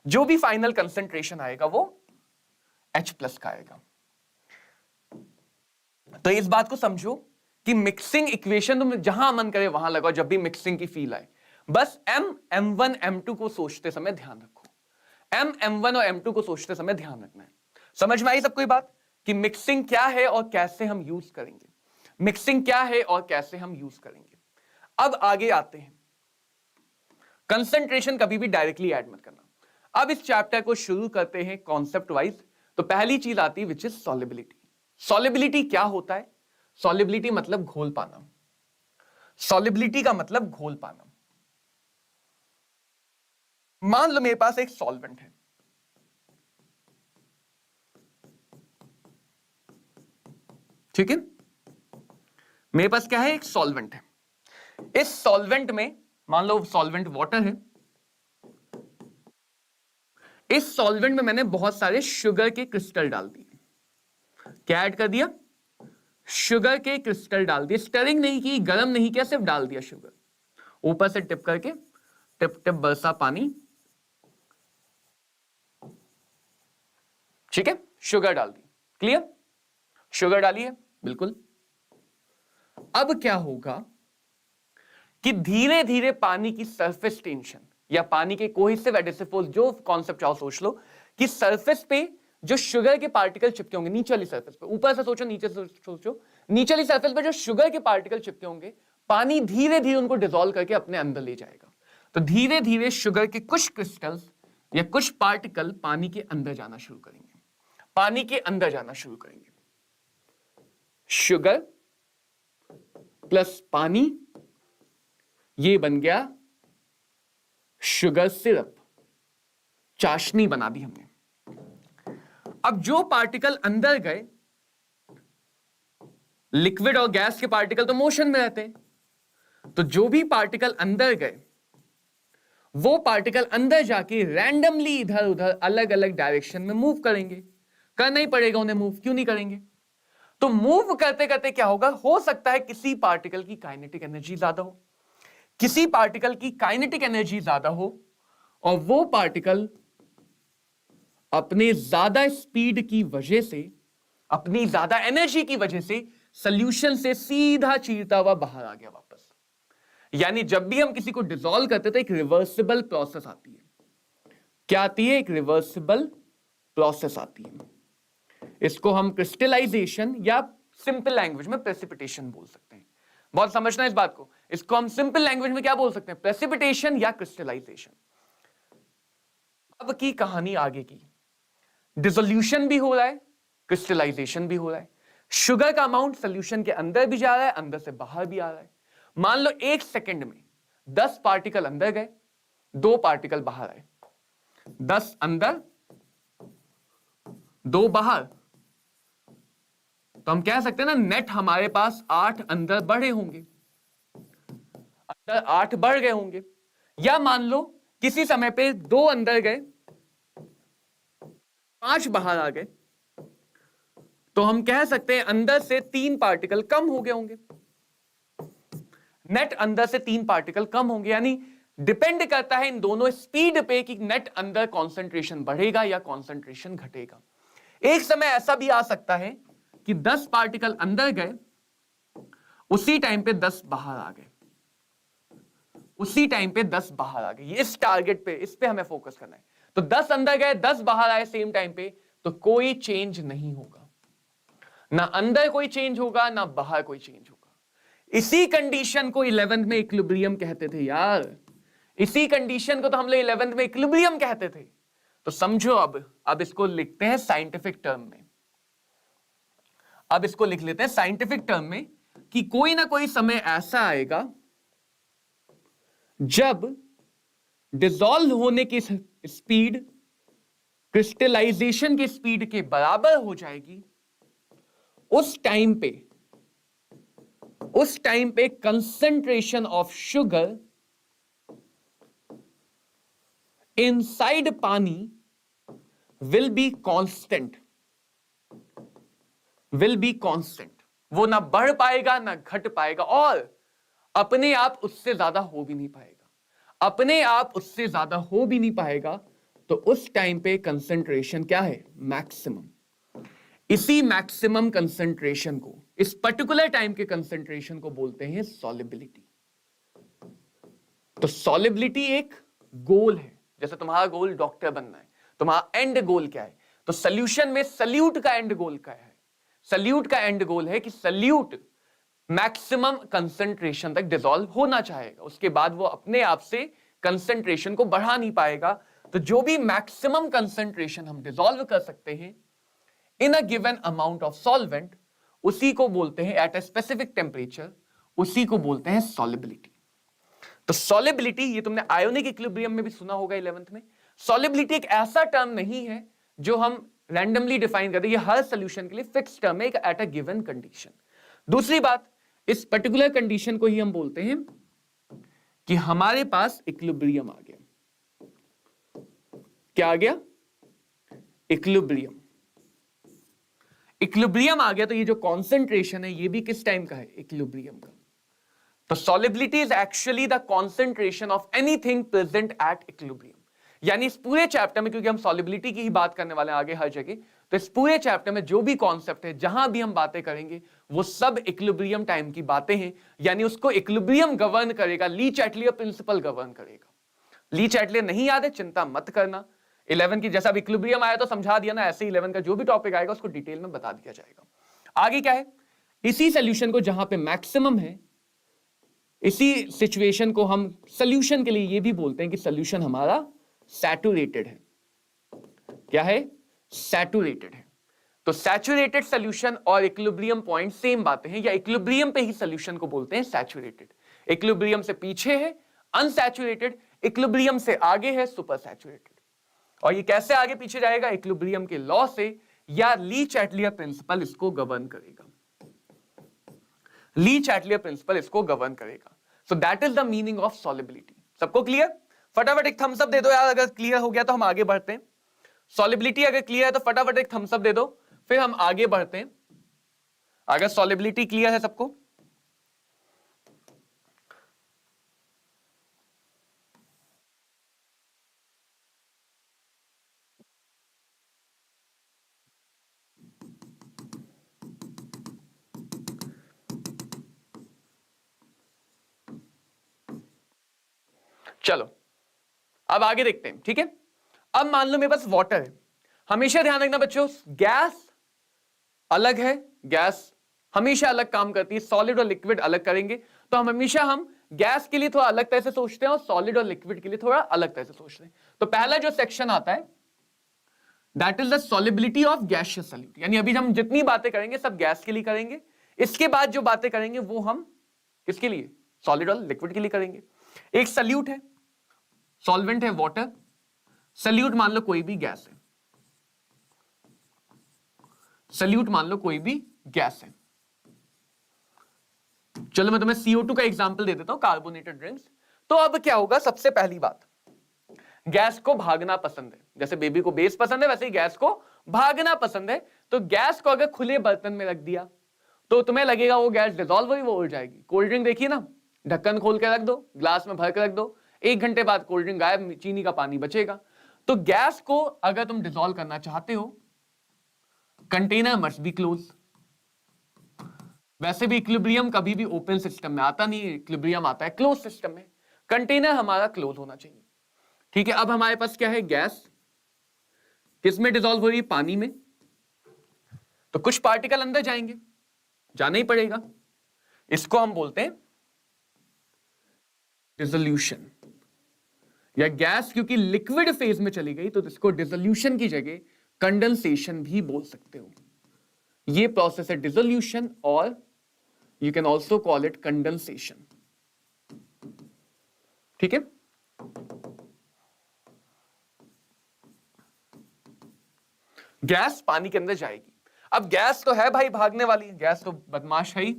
जो भी फाइनल कंसंट्रेशन आएगा वो H+ का आएगा। तो इस बात को समझो कि मिक्सिंग इक्वेशन तुम जहां मन करे वहां लगाओ, जब भी मिक्सिंग की फील आए। बस M1 M2 को सोचते समय ध्यान रखो, M1 और M2 को सोचते समय ध्यान रखना है। समझ में आई सबको ये बात कि मिक्सिंग क्या है और कैसे हम यूज करेंगे, मिक्सिंग क्या है और कैसे हम यूज करेंगे। अब आगे आते हैं, कंसंट्रेशन कभी भी डायरेक्टली ऐड मत करना। अब इस चैप्टर को शुरू करते हैं कॉन्सेप्ट वाइज। तो पहली चीज आती है विच इज सॉल्युबिलिटी। सॉल्युबिलिटी क्या होता है? सॉलिबिलिटी मतलब घोल पाना, सॉलिबिलिटी का मतलब घोल पाना। मान लो मेरे पास एक सॉल्वेंट है, ठीक है, मेरे पास क्या है, एक सॉल्वेंट है। इस सॉल्वेंट में मान लो सॉल्वेंट वाटर है, इस सॉल्वेंट में मैंने बहुत सारे शुगर के क्रिस्टल डाल दिए। क्या ऐड कर दिया, शुगर के क्रिस्टल डाल दिए, स्टरिंग नहीं की, गर्म नहीं किया, सिर्फ डाल दिया शुगर, ऊपर से टिप करके, टिप टिप बरसा पानी, ठीक है, शुगर डाल दी, क्लियर, शुगर डाली है, बिल्कुल। अब क्या होगा कि धीरे धीरे पानी की सरफेस टेंशन या पानी के कोहेसिव एडिसिव फोर्स, जो कॉन्सेप्ट चाहो सोच लो, कि सरफेस पे जो शुगर के पार्टिकल चिपके होंगे, नीचे वाली सरफेस पे, ऊपर से सोचो, नीचे से सोचो, नीचे वाली सरफेस पे जो शुगर के पार्टिकल चिपके होंगे, पानी धीरे धीरे उनको डिसॉल्व करके अपने अंदर ले जाएगा। तो धीरे धीरे शुगर के कुछ क्रिस्टल्स या कुछ पार्टिकल पानी के अंदर जाना शुरू करेंगे, पानी के अंदर जाना शुरू करेंगे। शुगर प्लस पानी, ये बन गया शुगर सिरप, चाशनी बना दी हमने। अब जो पार्टिकल अंदर गए, लिक्विड और गैस के पार्टिकल तो मोशन में रहते हैं, तो जो भी पार्टिकल अंदर गए, वो पार्टिकल अंदर जाके रैंडमली इधर उधर अलग अलग डायरेक्शन में मूव करेंगे। करना ही पड़ेगा उन्हें मूव, क्यों नहीं करेंगे। तो मूव करते करते क्या होगा, हो सकता है किसी पार्टिकल की काइनेटिक एनर्जी ज्यादा हो, किसी पार्टिकल की काइनेटिक एनर्जी ज्यादा हो, और वो पार्टिकल अपने ज्यादा स्पीड की वजह से, अपनी ज्यादा एनर्जी की वजह से सॉल्यूशन से सीधा चीरता हुआ बाहर आ गया वापस। यानी जब भी हम किसी को डिसॉल्व करते थे, एक रिवर्सिबल प्रोसेस आती है। क्या आती है, एक रिवर्सिबल प्रोसेस आती है। इसको हम क्रिस्टलाइजेशन या सिंपल लैंग्वेज में प्रेसिपिटेशन बोल सकते हैं। बहुत समझना इस बात को, इसको हम सिंपल लैंग्वेज में क्या बोल सकते हैं, प्रेसिपिटेशन या क्रिस्टलाइजेशन। अब की कहानी आगे की, डिसोल्यूशन भी हो रहा है, क्रिस्टलाइजेशन भी हो रहा है, शुगर का अमाउंट सोल्यूशन के अंदर भी जा रहा है, अंदर से बाहर भी आ रहा है। मान लो 1 सेकंड में 10 पार्टिकल अंदर गए, 2 पार्टिकल बाहर आए, 10 अंदर 2 बाहर, तो हम कह सकते हैं ना, नेट हमारे पास 8 अंदर बढ़े होंगे, अंदर 8 बढ़ गए होंगे। या मान लो किसी समय पे 2 अंदर गए, 5 बाहर आ गए, तो हम कह सकते हैं अंदर से 3 पार्टिकल कम हो गए होंगे, नेट अंदर से 3 पार्टिकल कम होंगे। यानी डिपेंड करता है इन दोनों स्पीड पे कि नेट अंदर कॉन्सेंट्रेशन बढ़ेगा या कॉन्सेंट्रेशन घटेगा। एक समय ऐसा भी आ सकता है कि 10 पार्टिकल अंदर गए, उसी टाइम पे 10 बाहर आ गए, उसी टाइम पे 10 बाहर आ गए। इस टारगेट पे, इस पे हमें फोकस करना है। तो 10 अंदर गए, 10 बाहर आए सेम टाइम पे, तो कोई चेंज नहीं होगा, ना अंदर कोई चेंज होगा, ना बाहर कोई चेंज होगा। इसी कंडीशन को 11th में इक्विलिब्रियम कहते थे यार, इसी कंडीशन को तो हम लोग 11th में इक्विलिब्रियम कहते थे। तो समझो, अब इसको लिखते हैं साइंटिफिक टर्म में, अब इसको लिख लेते हैं साइंटिफिक टर्म में कि कोई ना कोई समय ऐसा आएगा जब डिसॉल्व होने की स्पीड क्रिस्टलाइजेशन की स्पीड के बराबर हो जाएगी। उस टाइम पे कंसंट्रेशन ऑफ शुगर इनसाइड पानी will be constant, will be constant. वो ना बढ़ पाएगा ना घट पाएगा, और अपने आप उससे ज्यादा हो भी नहीं पाएगा, अपने आप उससे ज्यादा हो भी नहीं पाएगा। तो उस टाइम पे कंसंट्रेशन क्या है, मैक्सिमम। इसी मैक्सिमम कंसंट्रेशन को, इस पर्टिकुलर टाइम के कंसंट्रेशन को बोलते हैं सॉलिबिलिटी। तो सॉलिबिलिटी एक गोल है, जैसे तुम्हारा गोल डॉक्टर बनना है, तुम्हारा एंड गोल क्या है। तो सॉल्यूशन में सल्यूट का एंड गोल क्या है, सल्यूट का एंड गोल है कि सल्यूट मैक्सिमम कंसंट्रेशन तक डिसॉल्व होना चाहेगा, उसके बाद वो अपने आप से कंसंट्रेशन को बढ़ा नहीं पाएगा। तो जो भी मैक्सिमम कंसंट्रेशन हम डिसॉल्व कर सकते हैं in a given amount of solvent, उसी को बोलते हैं एट अ स्पेसिफिक टेम्परेचर, उसी को बोलते हैं सॉलिबिलिटी। तो सॉलिबिलिटी, ये तुमने आयोनिक इक्विलिब्रियम में भी सुना होगा 11th में। सॉलिबिलिटी एक ऐसा टर्म नहीं है जो हम रैंडमली डिफाइन करते हैं, ये हर सॉल्यूशन के लिए फिक्स टर्म है एट अ गिवन कंडीशन। दूसरी बात, इस पर्टिकुलर कंडीशन को ही हम बोलते हैं कि हमारे पास इक्विलिब्रियम आ गया। क्या आ गया? इक्विलिब्रियम। इक्विलिब्रियम आ गया तो ये जो कॉन्सेंट्रेशन है ये भी किस टाइम का है? इक्विलिब्रियम का। तो solubility is actually the concentration of anything present at equilibrium. यानी इस पूरे चैप्टर में, क्योंकि हम सॉलिबिलिटी की ही बात करने वाले हैं आगे हर जगह, तो इस पूरे चैप्टर में जो भी कॉन्सेप्ट है, जहां भी हम बातें करेंगे, वो सब इक्विलिब्रियम टाइम की बातें हैं। यानी उसको इक्विलिब्रियम गवर्न करेगा, ली चैटलियर प्रिंसिपल गवर्न करेगा। ली चैटलियर नहीं याद है, चिंता मत करना। 11 की जैसा इक्विलिब्रियम आया तो समझा दिया ना, ऐसे 11 का जो भी टॉपिक आएगा उसको डिटेल में बता दिया जाएगा। आगे क्या है? इसी सोल्यूशन को जहां पे मैक्सिमम है, इसी सिचुएशन को हम सोल्यूशन के लिए ये भी बोलते हैं कि सोल्यूशन हमारा सैचुरेटेड है। क्या है? सैचुरेटेड है। तो सैचुरेटेड सोल्यूशन और इक्विलिब्रियम पॉइंट सेम बातें हैं, या इक्विलिब्रियम पे ही सोल्यूशन को बोलते हैं सैचुरेटेड। इक्विलिब्रियम से पीछे है अनसैचुरेटेड, इक्विलिब्रियम से आगे है सुपर सैचुरेटेड। और ये कैसे आगे पीछे जाएगा? इक्विलिब्रियम के लॉ से, या ली चैटलियर प्रिंसिपल इसको गवर्न करेगा। ली चैटलियर प्रिंसिपल इसको गवर्न करेगा। So that is the meaning of solubility. सबको क्लियर? फटाफट एक थम्स अप दे दो यार, अगर क्लियर हो गया तो हम आगे बढ़ते हैं। सॉलिबिलिटी अगर क्लियर है तो फटाफट एक थम्स अप दे दो, फिर हम आगे बढ़ते हैं। अगर सॉलिबिलिटी क्लियर है सबको, चलो अब आगे देखते हैं। ठीक है, अब मान लो मेरे पास वाटर है। हमेशा ध्यान रखना बच्चों, गैस अलग है, गैस हमेशा अलग काम करती है। सॉलिड और लिक्विड अलग करेंगे, तो हम हमेशा गैस के लिए थोड़ा अलग तरह से सोचते हैं और सॉलिड और लिक्विड के लिए थोड़ा अलग तरह से सोचते हैं। तो पहला जो सेक्शन आता है that is the solubility of gaseous solute. यानी अभी हम जितनी बातें करेंगे सब गैस के लिए करेंगे। इसके बाद जो बातें करेंगे वो हम किसके लिए? सॉलिड और लिक्विड के लिए करेंगे। एक सॉल्यूट है, सॉल्वेंट है वाटर, सॉल्यूट मान लो कोई भी गैस है, सॉल्यूट मान लो कोई भी गैस है। चलो मैं तुम्हें CO2 का एग्जांपल दे देता हूं, कार्बोनेटेड ड्रिंक्स। तो अब क्या होगा? सबसे पहली बात, गैस को भागना पसंद है। जैसे बेबी को बेस पसंद है, वैसे ही गैस को भागना पसंद है। तो गैस को अगर खुले बर्तन में रख दिया तो तुम्हें लगेगा वो गैस डिसॉल्व हुई, वो उड़ जाएगी। कोल्ड ड्रिंक देखिए ना, ढक्कन खोल के रख दो, ग्लास में भर के रख दो, 1 घंटे बाद कोल्ड ड्रिंक गायब, चीनी का पानी बचेगा। तो गैस को अगर तुम डिसॉल्व करना चाहते हो, कंटेनर मस्ट बी क्लोज। वैसे भी इक्विलिब्रियम कभी भी ओपन सिस्टम में आता नहीं है, इक्विलिब्रियम आता है क्लोज सिस्टम में। कंटेनर हमारा क्लोज होना चाहिए। ठीक है, अब हमारे पास क्या है? गैस किस में डिसॉल्व हो रही है? पानी में। तो कुछ पार्टिकल अंदर जाएंगे, जाना ही पड़ेगा। इसको हम बोलते हैं डिसोल्यूशन। या गैस क्योंकि लिक्विड फेज में चली गई तो इसको डिसोल्यूशन की जगह कंडेंसेशन भी बोल सकते हो। ये प्रोसेस है डिसोल्यूशन, और you can also call it condensation. ठीक है, गैस पानी के अंदर जाएगी। अब गैस तो है भाई भागने वाली, गैस तो बदमाश है ही,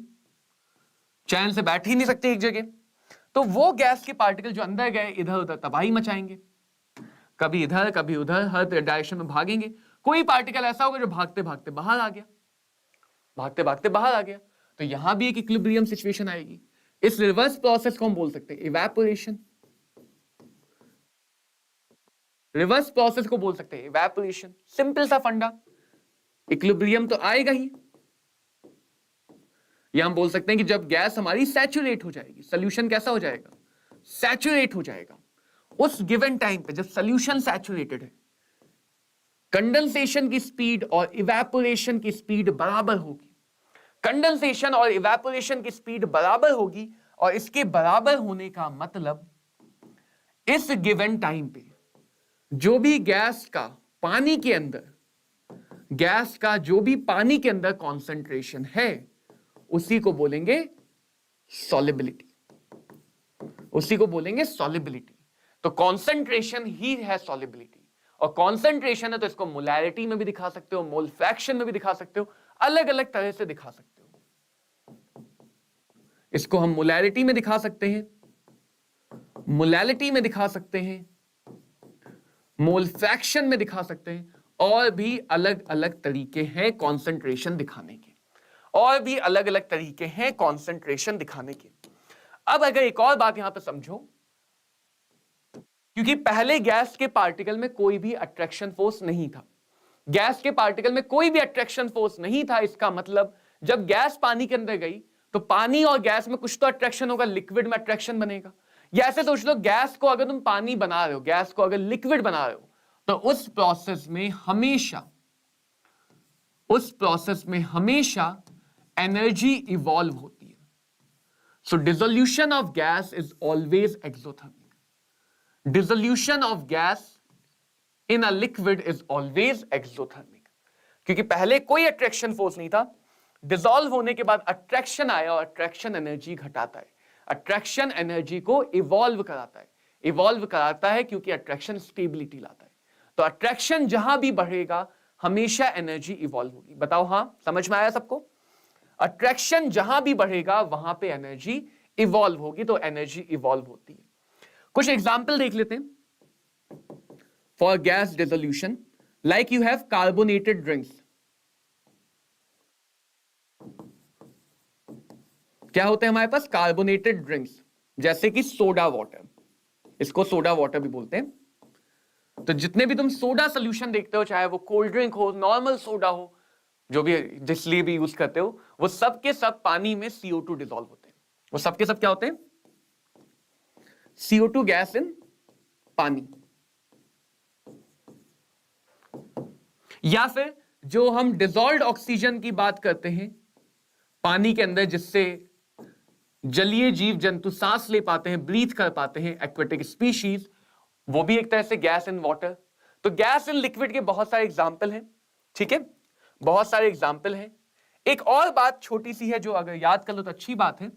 चैन से बैठ ही नहीं सकती एक जगह। तो वो गैस के पार्टिकल जो अंदर गए इधर उधर तबाही मचाएंगे, कभी इधर कभी उधर, हर डायरेक्शन में भागेंगे। कोई पार्टिकल ऐसा होगा जो भागते भागते बाहर आ गया, भागते भागते बाहर आ गया। तो यहां भी एक इक्विलिब्रियम सिचुएशन आएगी। इस रिवर्स प्रोसेस को हम बोल सकते हैं इवेपोरेशन। रिवर्स प्रोसेस को बोल सकते हैं इवेपोरेशन। सिंपल सा फंडा, इक्विलिब्रियम तो आएगा ही। या हम बोल सकते हैं कि जब गैस हमारी सैचुरेट हो जाएगी, सॉल्यूशन कैसा हो जाएगा? सैचुरेट हो जाएगा। उस गिवन टाइम पे जब सॉल्यूशन सैचुरेटेड है, कंडेंसेशन की स्पीड और इवेपोरेशन की स्पीड बराबर होगी। कंडेंसेशन और इवेपोरेशन की स्पीड बराबर होगी, और इसके बराबर होने का मतलब इस गिवन टाइम पे जो भी गैस का पानी के अंदर गैस का जो भी पानी के अंदर कॉन्सेंट्रेशन है उसी को बोलेंगे सॉलिबिलिटी, उसी को बोलेंगे सॉलिबिलिटी। तो कॉन्सेंट्रेशन ही है सॉलिबिलिटी, और कॉन्सेंट्रेशन है तो इसको मोलैरिटी में भी दिखा सकते हो, मोल फ्रैक्शन में भी दिखा सकते हो, अलग अलग तरह से दिखा सकते हो। इसको हम मोलैरिटी में दिखा सकते हैं, मोलैलिटी में दिखा सकते हैं, मोल फ्रैक्शन में दिखा सकते हैं, और भी अलग अलग तरीके हैं कॉन्सेंट्रेशन दिखाने के, और भी अलग अलग तरीके हैं कॉन्सेंट्रेशन दिखाने के। अब अगर एक और बात यहां पे समझो, क्योंकि पहले गैस के पार्टिकल में कोई भी अट्रैक्शन फोर्स नहीं था, गैस के पार्टिकल में कोई भी अट्रैक्शन फोर्स नहीं था, इसका मतलब जब गैस पानी के अंदर गई तो पानी और गैस में कुछ तो अट्रैक्शन होगा, लिक्विड में अट्रैक्शन बनेगा। या ऐसे सोच लो, गैस को अगर तुम पानी बना रहे हो, गैस को अगर लिक्विड बना रहे हो, तो उस प्रोसेस में हमेशा एनर्जी इवॉल्व होती है। So dissolution of gas is always exothermic, dissolution of gas in a liquid is always exothermic, क्योंकि पहले कोई अट्रैक्शन फोर्स नहीं था, डिसॉल्व होने के बाद अट्रैक्शन आया और अट्रैक्शन एनर्जी घटाता है, अट्रैक्शन एनर्जी को इवॉल्व कराता है, इवॉल्व कराता है क्योंकि अट्रैक्शन स्टेबिलिटी लाता है। तो अट्रैक्शन जहां भी बढ़ेगा हमेशा एनर्जी इवॉल्व होगी। बताओ, हां समझ में आया सबको? अट्रैक्शन जहां भी बढ़ेगा वहां पे एनर्जी इवॉल्व होगी, तो एनर्जी इवॉल्व होती है। कुछ एग्जाम्पल देख लेते हैं for gas dissolution, like you have carbonated drinks. क्या होते हैं हमारे पास? कार्बोनेटेड ड्रिंक्स, जैसे कि सोडा वाटर, इसको सोडा वाटर भी बोलते हैं। तो जितने भी तुम सोडा सोल्यूशन देखते हो, चाहे वो कोल्ड ड्रिंक हो, नॉर्मल सोडा हो, जो भी जिस लिए भी यूज करते हो, वो सब के सब पानी में CO2 डिसॉल्व होते हैं। वो सब के सब क्या होते हैं? CO2 गैस इन पानी। या फिर जो हम डिसॉल्व्ड ऑक्सीजन की बात करते हैं पानी के अंदर, जिससे जलीय जीव जंतु सांस ले पाते हैं, ब्रीथ कर पाते हैं, एक्वेटिक स्पीशीज, वो भी एक तरह से गैस इन वाटर। तो गैस इन लिक्विड के बहुत सारे एग्जाम्पल हैं, ठीक है, बहुत सारे एग्जाम्पल हैं। एक और बात छोटी सी है जो अगर याद कर लो तो अच्छी बात है,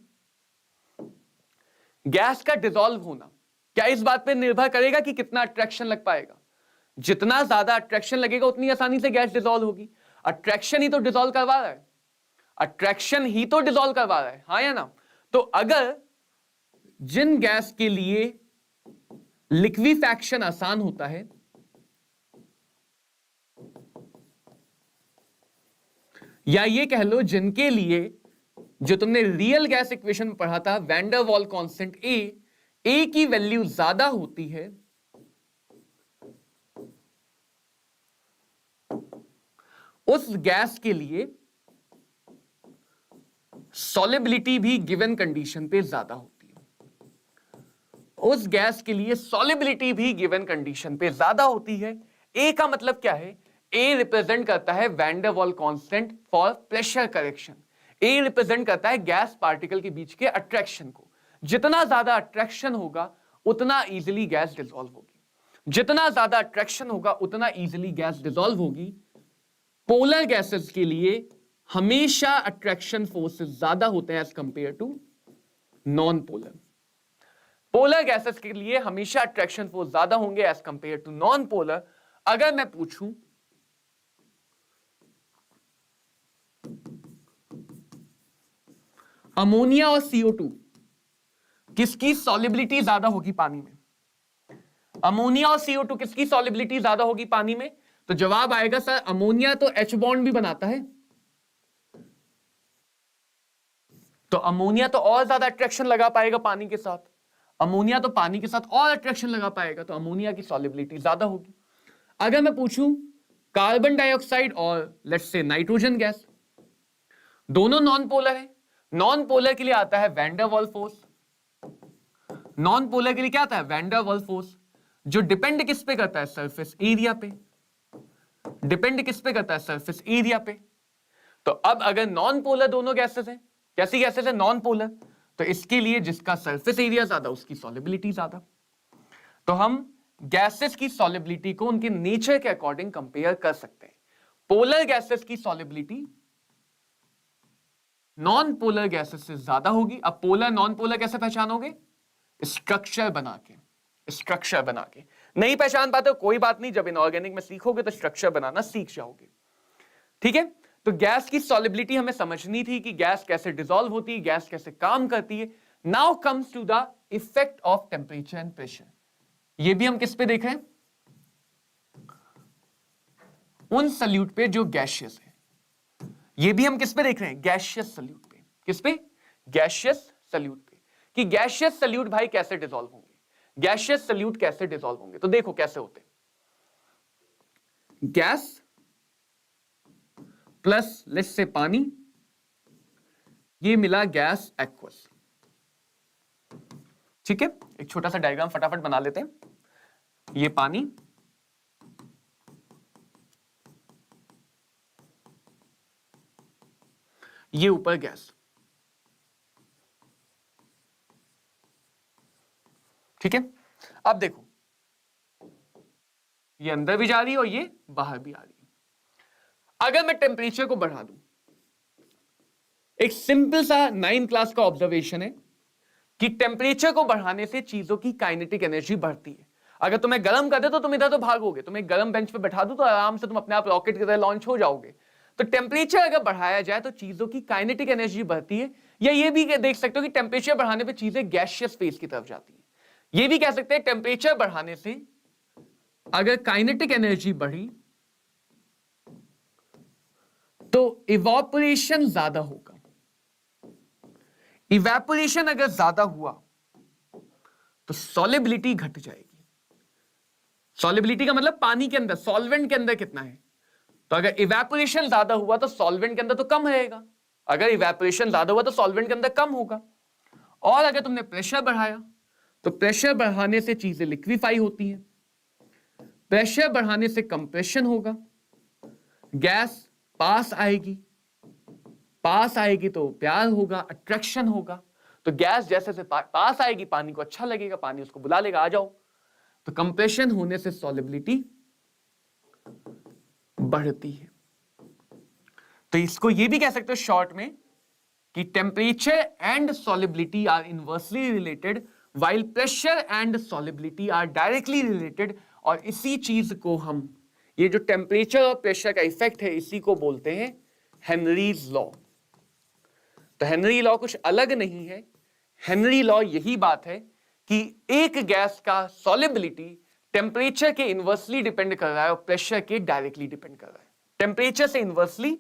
गैस का डिसॉल्व होना क्या इस बात पे निर्भर करेगा कि कितना अट्रैक्शन लग पाएगा? जितना ज्यादा अट्रैक्शन लगेगा उतनी आसानी से गैस डिसॉल्व होगी। अट्रैक्शन ही तो डिसॉल्व करवा रहा है, अट्रैक्शन ही तो डिसॉल्व करवा रहा है, हाँ या ना? तो अगर जिन गैस के लिए लिक्विफैक्शन आसान होता है, या ये कह लो जिनके लिए, जो तुमने रियल गैस इक्वेशन में पढ़ा था, वैन डर वाल कांस्टेंट ए की वैल्यू ज्यादा होती है, उस गैस के लिए सॉलिबिलिटी भी गिवन कंडीशन पे ज्यादा होती है, उस गैस के लिए सॉलिबिलिटी भी गिवन कंडीशन पे ज्यादा होती है। ए का मतलब क्या है? ए रिप्रेजेंट करता है वैन डर वाल constant for pressure correction. A represent करता है गैस पार्टिकल के बीच के अट्रैक्शन को। जितना ज्यादा अट्रैक्शन होगा उतना इजीली गैस डिसॉल्व होगी, जितना ज्यादा अट्रैक्शन होगा उतना इजीली गैस डिसॉल्व होगी। पोलर गैसेस के लिए हमेशा अट्रैक्शन फोर्सेस ज्यादा होते हैं as compare to non polar. Polar gases के लिए हमेशा अट्रैक्शन फोर्स ज्यादा होंगे as compare to non polar. अगर मैं पूछूं अमोनिया और CO2 किसकी सॉलिबिलिटी ज्यादा होगी पानी में? अमोनिया और CO2 किसकी सॉलिबिलिटी ज्यादा होगी पानी में? तो जवाब आएगा सर अमोनिया तो H बॉन्ड भी बनाता है, तो अमोनिया तो और ज्यादा अट्रैक्शन लगा पाएगा पानी के साथ, अमोनिया तो पानी के साथ और अट्रैक्शन लगा पाएगा, तो अमोनिया की सॉलिबिलिटी ज्यादा होगी। अगर मैं पूछूं कार्बन डाइऑक्साइड और लेट्स से नाइट्रोजन गैस, दोनों नॉन पोलर है, नॉन पोलर के लिए आता है वैन डर वाल फोर्स, नॉन पोलर के लिए क्या आता है? वैन डर वाल फोर्स, जो डिपेंड किस पे करता है? सरफेस एरिया पे, डिपेंड किस पे करता है? सरफेस एरिया पे। तो अब अगर नॉन पोलर दोनों गैसेस हैं, कैसी गैसेस है? नॉन पोलर, तो इसके लिए जिसका सरफेस एरिया ज्यादा उसकी सॉलिबिलिटी ज्यादा। तो हम गैसेस की सॉलिबिलिटी को उनके नेचर के अकॉर्डिंग कंपेयर कर सकते हैं। पोलर गैसेस की सॉलिबिलिटी नॉन पोलर गैसेस से ज्यादा होगी। अब पोलर नॉन पोलर कैसे पहचानोगे? स्ट्रक्चर बना के। स्ट्रक्चर बना के नहीं पहचान पाते हो कोई बात नहीं, जब इनऑर्गेनिक में सीखोगे तो स्ट्रक्चर बनाना सीख जाओगे। ठीक है, तो गैस की सॉलिबिलिटी हमें समझनी थी कि गैस कैसे डिसॉल्व होती है, गैस कैसे काम करती है। Now comes to the effect of temperature and pressure. ये भी हम किस पे देख रहे हैं? उन सल्यूट पे जो गैशियस है। ये भी हम किस पे देख रहे हैं? गैशियस सल्यूट पे। किस पे? गैशियस सल्यूट पे। कि गैशियस सल्यूट भाई कैसे डिसॉल्व होंगे, गैशियस सल्यूट कैसे डिसॉल्व होंगे। तो देखो कैसे होते। गैस प्लस लेट्स से पानी, ये मिला गैस एक्वस। ठीक है, एक छोटा सा डायग्राम फटाफट बना लेते हैं। ये पानी, ये ऊपर गैस। ठीक है, अब देखो ये अंदर भी जा रही है और ये बाहर भी आ रही है। अगर मैं टेम्परेचर को बढ़ा दूं, एक सिंपल सा 9th क्लास का ऑब्जर्वेशन है कि टेम्परेचर को बढ़ाने से चीजों की काइनेटिक एनर्जी बढ़ती है। अगर तुम्हें गर्म कर दे तो तुम इधर तो भागोगे, तुम्हें गर्म बेंच पे बैठा दो तो आराम से तुम अपने आप रॉकेट की तरह लॉन्च हो जाओगे। तो टेम्परेचर अगर बढ़ाया जाए तो चीजों की काइनेटिक एनर्जी बढ़ती है। या ये भी देख सकते हो कि टेम्परेचर बढ़ाने पे चीजें गैसियस फेज की तरफ जाती है। ये भी कह सकते हैं टेम्परेचर बढ़ाने से अगर काइनेटिक एनर्जी बढ़ी तो इवोपोरेशन ज्यादा होगा। इवेपोरेशन अगर ज्यादा हुआ तो सॉलिबिलिटी घट जाएगी। सॉलिबिलिटी का मतलब पानी के अंदर, सॉल्वेंट के अंदर कितना है। तो अगर इवेपोरेशन ज्यादा हुआ तो सॉल्वेंट के अंदर तो कम रहेगा। अगर इवेपोरेशन ज्यादा हुआ तो सॉल्वेंट के अंदर कम होगा। और अगर तुमने प्रेशर बढ़ाया तो प्रेशर बढ़ाने से चीजें लिक्विफाई होती हैं। प्रेशर बढ़ाने से कंप्रेशन होगा, गैस पास आएगी, पास आएगी तो प्यार होगा, अट्रैक्शन होगा। तो गैस जैसे से पास आएगी पानी को अच्छा लगेगा, पानी उसको बुला लेगा आ जाओ। तो कंप्रेशन होने से सॉलिबिलिटी बढ़ती है। तो इसको ये भी कह सकते हो शॉर्ट में कि temperature and solubility are inversely related while pressure and solubility are directly related. और इसी चीज को हम, ये जो टेम्परेचर और प्रेशर का इफेक्ट है, इसी को बोलते हैं हेनरीज लॉ। तो हेनरी लॉ कुछ अलग नहीं है। हेनरी लॉ यही बात है कि एक गैस का सॉलिबिलिटी टेम्परेचर के इनवर्सली डिपेंड कर रहा है और प्रेशर के डायरेक्टली डिपेंड कर रहा है। टेम्परेचर से इनवर्सली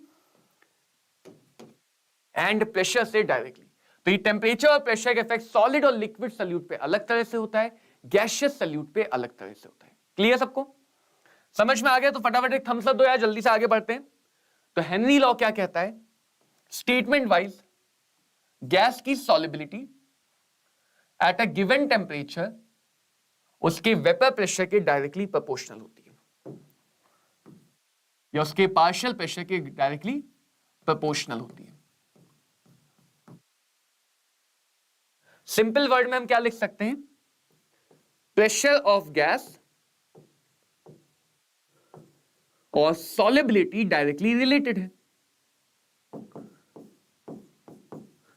एंड प्रेशर से डायरेक्टली। तो ये टेम्परेचर और प्रेशर का इफेक्ट सॉलिड और लिक्विड सल्यूट पे अलग तरह से होता है, गैसियस सल्यूट पे अलग तरह से होता है। क्लियर सबको? समझ में आ गया? तो फटाफट एक थम्स अप दो यार, जल्दी से आगे बढ़ते हैं। तो हेनरी लॉ क्या कहता है? स्टेटमेंट वाइज गैस की solubility at a given temperature उसके वेपर प्रेशर के डायरेक्टली प्रोपोर्शनल होती है, या उसके पार्शियल प्रेशर के डायरेक्टली प्रोपोर्शनल होती है। सिंपल वर्ड में हम क्या लिख सकते हैं? प्रेशर ऑफ गैस और सॉलिबिलिटी डायरेक्टली रिलेटेड है।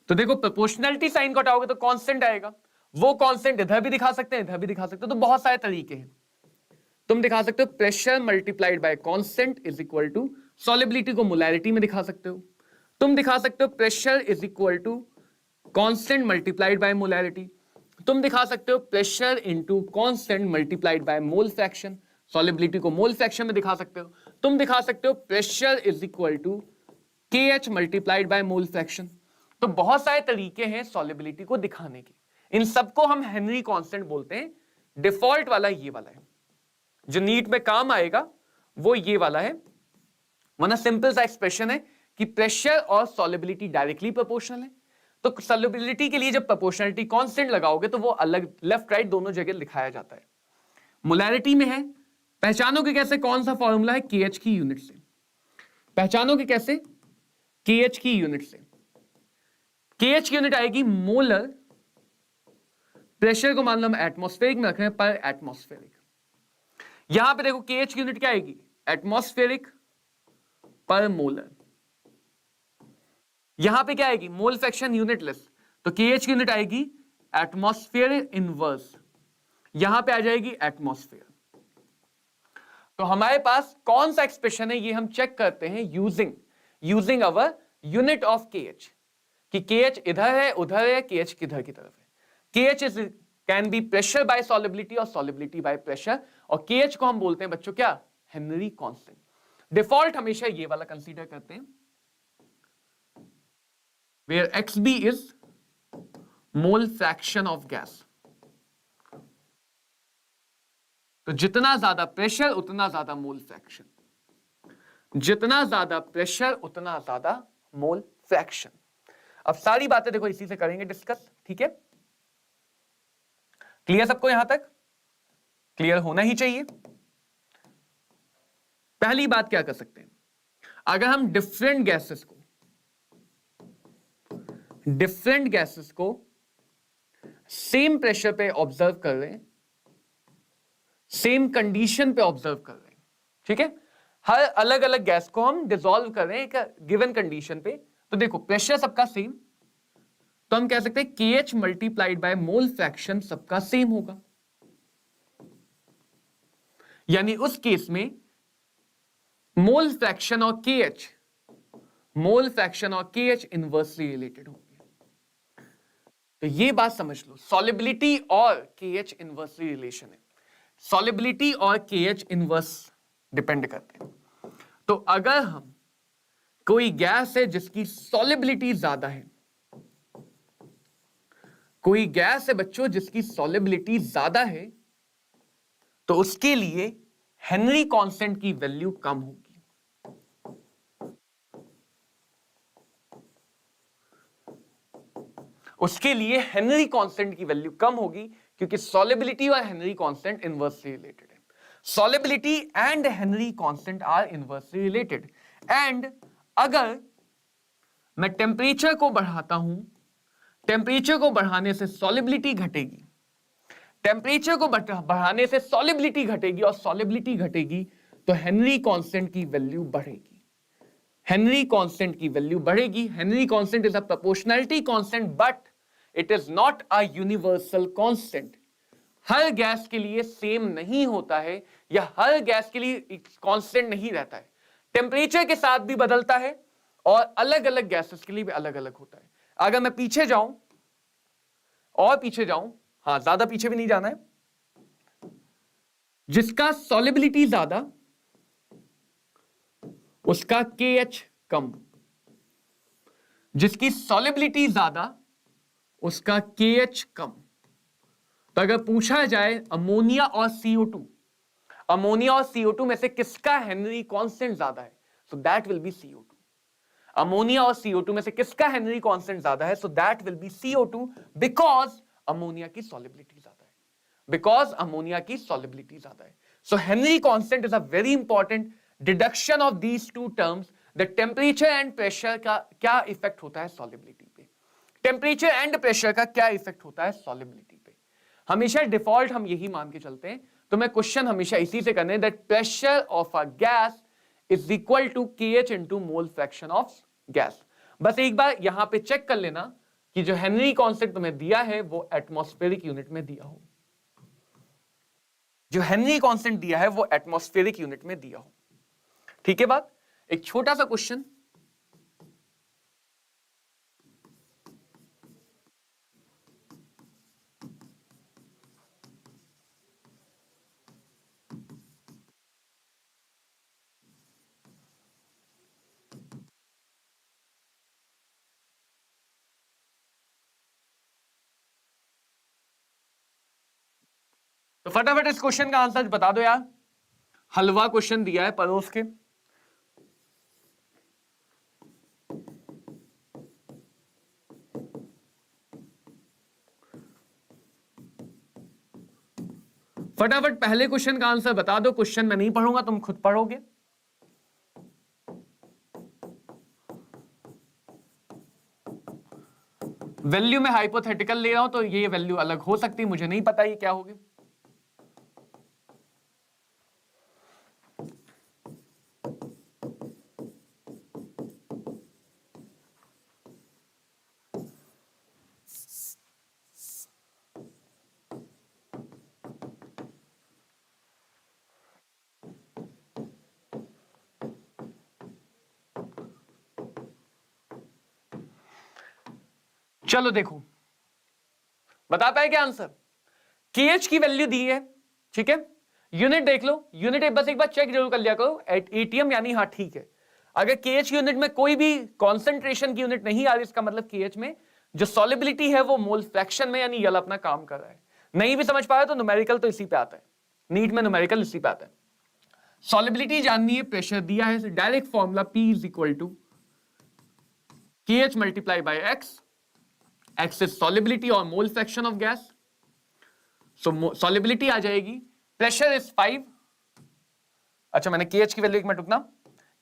तो देखो प्रोपोर्शनलिटी साइन को हटाओगे तो कांस्टेंट आएगा। वो कांस्टेंट इधर भी दिखा सकते हैं, इधर भी दिखा सकते हो। तो बहुत सारे तरीके हैं। तुम दिखा सकते हो pressure multiplied by constant is equal to, solubility को मोलैरिटी में दिखा सकते हो। तुम दिखा सकते हो pressure is equal to constant multiplied by molarity. तुम दिखा सकते हो pressure into constant multiplied by mole fraction, solubility को मोल फ्रैक्शन में दिखा सकते हो। तुम दिखा सकते हो pressure is equal to KH multiplied by mole fraction. तो बहुत सारे तरीके हैं सॉलिबिलिटी को दिखाने के। इन सबको हम हेनरी कांस्टेंट बोलते हैं। डिफॉल्ट वाला ये वाला है, जो नीट में काम आएगा वो ये वाला है। वरना सिंपल सा एक्सप्रेशन है कि प्रेशर और सॉलिबिलिटी डायरेक्टली प्रोपोर्शनल है। तो सॉलिबिलिटी के लिए जब प्रोपोर्शनलिटी कांस्टेंट लगाओगे तो वो अलग लेफ्ट राइट दोनों जगह लिखाया जाता है। मोलैरिटी में है, पहचानोगे कैसे? कौन सा फॉर्मूला है? KH की यूनिट से। पहचानोगे कैसे? KH की यूनिट से। KH की यूनिट आएगी मोलर, प्रेशर को मान लो हम एटमॉस्फेरिक में रख रहे हैं, पर एटमॉस्फेरिक। यहां पे देखो KH की यूनिट क्या आएगी? एटमॉस्फेरिक पर मोलर। यहां पे क्या आएगी? मोल फ्रैक्शन यूनिटलेस, तो KH की यूनिट आएगी एटमॉस्फेयर इनवर्स, यहां पे आ जाएगी एटमॉस्फेयर। तो हमारे पास कौन सा एक्सप्रेशन है ये हम चेक करते हैं using our unit of KH, कि KH इधर है उधर है, KH किधर की तरफ है। KH is can be pressure by solubility और सॉलिबिलिटी बाय प्रेशर, और KH को हम बोलते हैं बच्चों क्या? Henry constant. डिफॉल्ट हमेशा ये वाला कंसीडर करते हैं, where XB is mole fraction of gas। तो जितना ज्यादा प्रेशर उतना ज्यादा मोल फ्रैक्शन, जितना ज्यादा प्रेशर उतना ज्यादा मोल फ्रैक्शन। अब सारी बातें देखो इसी से करेंगे डिस्कस, ठीक है? क्लियर सबको? यहां तक क्लियर होना ही चाहिए। पहली बात क्या कर सकते हैं, अगर हम डिफरेंट गैसेस को सेम प्रेशर पे ऑब्जर्व कर रहे हैं, सेम कंडीशन पे ऑब्जर्व कर रहे हैं, ठीक है? हर अलग अलग गैस को हम डिसॉल्व कर रहे हैं एक गिवन कंडीशन पे, तो देखो प्रेशर सबका सेम, तो हम कह सकते हैं KH multiplied by mole fraction सबका सेम होगा। यानी उस केस में मोल फ्रैक्शन और KH इनवर्सली रिलेटेड होंगे। तो ये बात समझ लो, सॉलिबिलिटी और KH इनवर्सली रिलेशन है, सॉलिबिलिटी और KH इनवर्स डिपेंड करते हैं। तो अगर हम कोई गैस है जिसकी सॉलिबिलिटी ज्यादा है, कोई गैस है बच्चों जिसकी सॉलिबिलिटी ज्यादा है, तो उसके लिए हेनरी कांस्टेंट की वैल्यू कम होगी। उसके लिए हेनरी कांस्टेंट की वैल्यू कम होगी, क्योंकि सॉलिबिलिटी और हेनरी कांस्टेंट इनवर्सली रिलेटेड है। Solubility and Henry constant are inversely related. And अगर मैं टेम्परेचर को बढ़ाता हूं, टेम्परेचर को बढ़ाने से सॉलिबिलिटी घटेगी, टेम्परेचर को बढ़ाने से सॉलिबिलिटी घटेगी, और सॉलिबिलिटी घटेगी तो हेनरी कांस्टेंट की वैल्यू बढ़ेगी। हेनरी कांस्टेंट की वैल्यू बढ़ेगी। Henry constant is a proportionality constant, but it is not a universal constant. Her gas के लिए सेम नहीं होता है, या हर गैस के लिए कांस्टेंट नहीं रहता है। टेम्परेचर के साथ भी बदलता है, और अलग अलग गैसेस के लिए भी अलग अलग होता है। अगर मैं पीछे जाऊं और पीछे जाऊं, हाँ ज्यादा पीछे भी नहीं जाना है, जिसका सॉलिबिलिटी ज्यादा उसका KH कम, जिसकी सॉलिबिलिटी ज्यादा उसका KH कम। तो अगर पूछा जाए अमोनिया और CO2, अमोनिया और CO2 में से किसका हेनरी कांस्टेंट ज्यादा है, so that will be CO2। Ammonia और CO2 में से किसका हेनरी कांस्टेंट ज्यादा है, so that will be CO2, because ammonia की सॉलिबिलिटी ज्यादा है, बिकॉज अमोनिया की सॉलिबिलिटी ज्यादा है। So Henry constant is a very important deduction of these two terms. The temperature and pressure का क्या इफेक्ट होता है सॉलिबिलिटी पे, टेम्परेचर एंड प्रेशर का क्या इफेक्ट होता है सॉलिबिलिटी पे। हमेशा डिफॉल्ट हम यही मान के चलते हैं, तो मैं क्वेश्चन हमेशा इसी से करने, that pressure of a gas is equal to KH into mole fraction of gas. बस एक बार यहां पे चेक कर लेना कि जो हेनरी कांस्टेंट तुम्हें दिया है वो एटमॉस्फेरिक यूनिट में दिया हो, जो हेनरी कांस्टेंट दिया है वो एटमॉस्फेरिक यूनिट में दिया हो, ठीक है बात? एक छोटा सा क्वेश्चन, तो फटाफट इस क्वेश्चन का आंसर बता दो यार। हलवा क्वेश्चन दिया है परोस के, फटाफट पहले क्वेश्चन का आंसर बता दो। क्वेश्चन मैं नहीं पढ़ूंगा, तुम खुद पढ़ोगे। वैल्यू में हाइपोथेटिकल ले रहा हूं, तो ये वैल्यू अलग हो सकती है, मुझे नहीं पता ये क्या होगी। चलो देखो, बता पाए क्या आंसर? KH की वैल्यू दी है, ठीक है, यूनिट देख लो, यूनिट बस एक बार चेक जरूर कर लिया करो, एटीएम यानी हाँ ठीक है। अगर KH की यूनिट में कोई भी कॉन्सेंट्रेशन की यूनिट नहीं आ रही, इसका मतलब KH में जो सॉलिबिलिटी है वो मोल फ्रैक्शन में यानी यल अपना काम कर रहा है। नहीं भी समझ पाया तो न्यूमेरिकल तो इसी पे आता है, नीट में न्यूमेरिकल इसी पे आता है। सॉलिबिलिटी जाननी है, प्रेशर दिया है, direct formula P is equal to KH multiply by X, X is solubility और mole fraction of gas, so solubility आ जाएगी, प्रेशर इज 5। अच्छा मैंने KH की वैल्यू एक मिनट रुकना,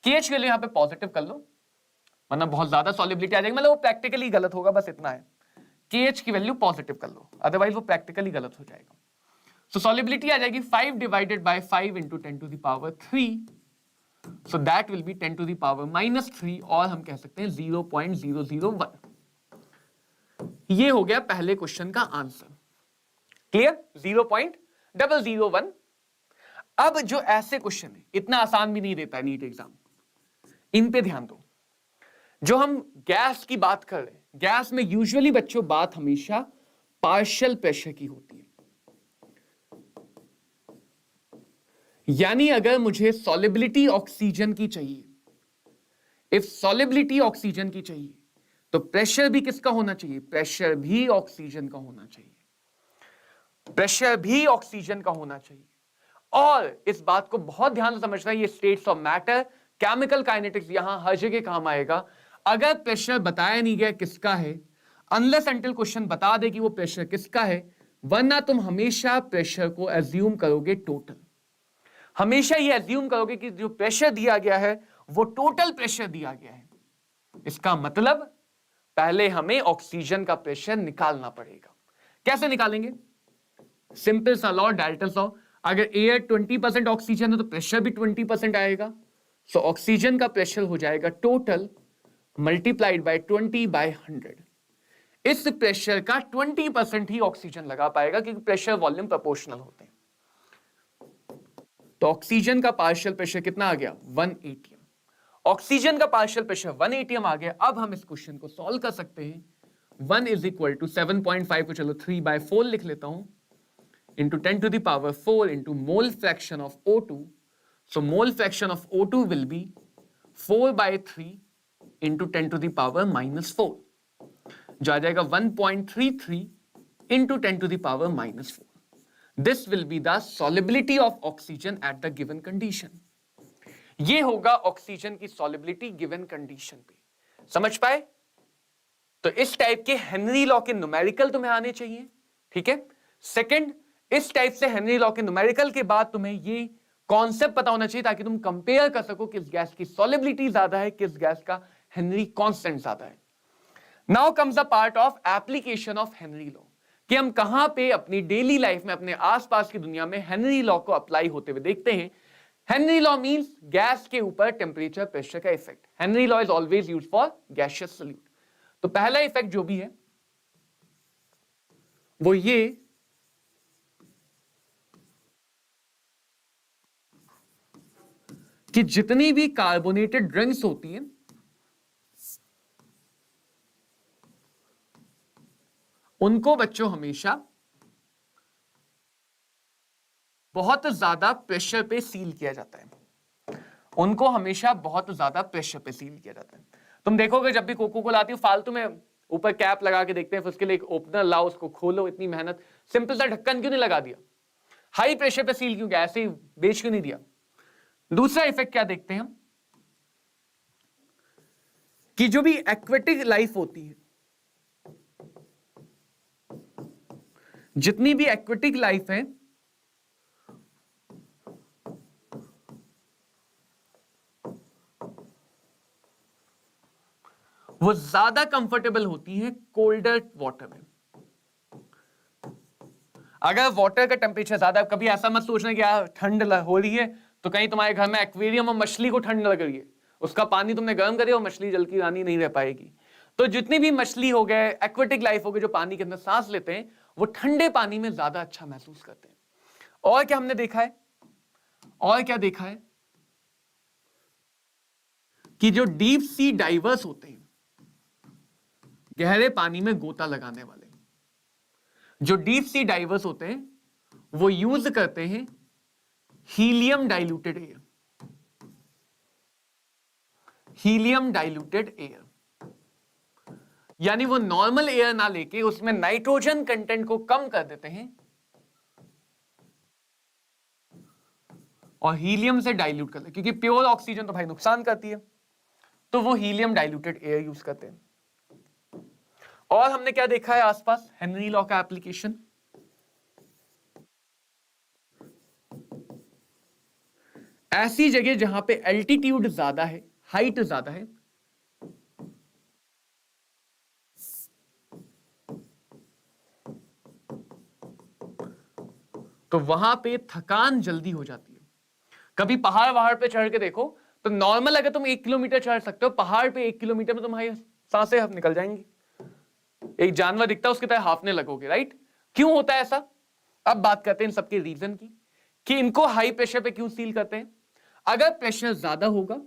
KH की वैल्यू यहां पे पॉजिटिव कर लो वरना बहुत ज्यादा सॉलिबिलिटी आ जाएगी, मतलब वो प्रैक्टिकली गलत होगा, बस इतना है, KH की वैल्यू पॉजिटिव कर लो, अदरवाइज वो प्रैक्टिकली गलत हो जाएगा। सो सॉलिबिलिटी आ जाएगी 5 divided by 5 into 10 to the power 3, so that will be 10 to the power -3, और हम कह सकते हैं 0.001। ये हो गया पहले क्वेश्चन का आंसर, क्लियर, 0.001। अब जो ऐसे क्वेश्चन है, इतना आसान भी नहीं देता है नीट एग्जाम, इन पे ध्यान दो। जो हम गैस की बात कर रहे हैं, गैस में यूजुअली बच्चों बात हमेशा पार्शियल प्रेशर की होती है, यानी अगर मुझे सॉलिबिलिटी ऑक्सीजन की चाहिए, इफ सॉलिबिलिटी ऑक्सीजन की चाहिए तो प्रेशर भी किसका होना चाहिए? प्रेशर भी ऑक्सीजन का होना चाहिए, प्रेशर भी ऑक्सीजन का होना चाहिए। और इस बात को बहुत ध्यान से समझना, ये states of matter, chemical kinetics यहां हर जगह काम आएगा। अगर प्रेशर बताया नहीं गया किसका है, अनलेस अंटिल क्वेश्चन बता दे कि वो प्रेशर किसका है, वरना तुम हमेशा प्रेशर को एज्यूम करोगे टोटल, हमेशा ये एज्यूम करोगे कि जो प्रेशर दिया गया है वो टोटल प्रेशर दिया गया है। इसका मतलब पहले हमें ऑक्सीजन का प्रेशर निकालना पड़ेगा। कैसे निकालेंगे? सिंपल सा लॉ, डाल्टन लॉ। अगर एयर 20% ऑक्सीजन है तो प्रेशर भी 20% आएगा, सो ऑक्सीजन का प्रेशर हो जाएगा टोटल मल्टीप्लाइड बाय 20/100। इस प्रेशर का 20% ही ऑक्सीजन लगा पाएगा, क्योंकि प्रेशर वॉल्यूम प्रोपोर्शनल होते हैं। तो ऑक्सीजन का पार्शियल प्रेशर कितना आ गया? 1 atm। ऑक्सीजन का पार्शियल प्रेशर 1 atm आ गया। अब हम इस क्वेश्चन को सॉल्व कर सकते हैं। 1 इज इक्वल टू 7.5 को चलो 3/4 लिख लेता हूं, into 10 to the power 4 into mole fraction of O2। So mole fraction of O2 will be 4/3 into 10 to the power -4, जो आ जाएगा 1.33 into 10 to the power -4। This will be the solubility of oxygen at the given condition. ये होगा oxygen की solubility given condition पे। समझ पाए? तो इस टाइप के हेनरी लॉ के न्यूमेरिकल तुम्हें आने चाहिए, ठीक है। सेकंड, इस टाइप से हेनरी लॉ के न्यूमेरिकल के बाद तुम्हें ये कॉन्सेप्ट पता होना चाहिए ताकि तुम कंपेयर कर सको किस गैस की सॉलिबिलिटी ज्यादा है, किस गैस का हेनरी कांस्टेंट ज्यादा है। Now comes the part of application of Henry law, कि हम कहां पे अपनी डेली लाइफ में, अपने आसपास की दुनिया में हेनरी लॉ को अप्लाई होते हुए देखते हैं। हेनरी लॉ मींस गैस के ऊपर टेम्परेचर प्रेशर का effect. Henry law is always used for gaseous solute. तो पहला इफेक्ट जो भी है वो ये कि जितनी भी कार्बोनेटेड ड्रिंक्स होती हैं उनको बच्चों हमेशा बहुत ज्यादा प्रेशर पे सील किया जाता है, उनको हमेशा बहुत ज्यादा प्रेशर पे सील किया जाता है। तुम देखोगे जब भी कोको कोला आती है फालतू में ऊपर कैप लगा के देखते हैं, फिर उसके लिए एक ओपनर लाओ, उसको खोलो, इतनी मेहनत, सिंपल सा ढक्कन क्यों नहीं लगा दिया? हाई प्रेशर पे सील क्यों किया? ऐसे ही बेच क्यों नहीं दिया? दूसरा इफेक्ट क्या देखते हैं हम, कि जो भी एक्वेटिक लाइफ होती है, जितनी भी एक्वेटिक लाइफ है वो ज्यादा कंफर्टेबल होती है कोल्डर वाटर में। अगर वाटर का टेम्परेचर ज्यादा, कभी ऐसा मत सोचना कि यार ठंड हो रही है तो कहीं तुम्हारे घर में एक्वेरियम में मछली को ठंड लग रही है, उसका पानी तुमने गर्म करे और मछली जल की रानी नहीं रह पाएगी। तो जितनी भी मछली हो गए, एक्वेटिक लाइफ हो गए, जो पानी के अंदर सांस लेते हैं, वो ठंडे पानी में ज्यादा अच्छा महसूस करते हैं। और क्या हमने देखा है, और क्या देखा है कि जो डीप सी डाइवर्स होते हैं, गहरे पानी में गोता लगाने वाले। जो डीप सी डाइवर्स होते हैं वो यूज करते हैं helium diluted air. Helium diluted air यानी वो नॉर्मल एयर ना लेके उसमें नाइट्रोजन कंटेंट को कम कर देते हैं और हीलियम से डाइल्यूट करते हैं, क्योंकि प्योर ऑक्सीजन तो भाई नुकसान करती है, तो वो हीलियम डाइल्यूटेड एयर यूज करते हैं। और हमने क्या देखा है आसपास, हेनरी लॉ का एप्लीकेशन। ऐसी जगह जहां पे एल्टीट्यूड ज्यादा है, हाइट ज्यादा है, तो वहां पे थकान जल्दी हो जाती है। कभी पहाड़ पे चढ़ के देखो तो नॉर्मल अगर तुम 1 किलोमीटर चढ़ सकते हो, पहाड़ पे 1 किलोमीटर में तुम्हारी सांसें अब निकल जाएंगी। एक जानवर दिखता है उसकी तरह हाफने लगोगे, राइट? क्यों होता है ऐसा? अब बात करते हैं इन सबके रीजन की, कि इनको हाई प्रेशर पे क्यों सील करते हैं। अगर प्रेशर ज्यादा होगा,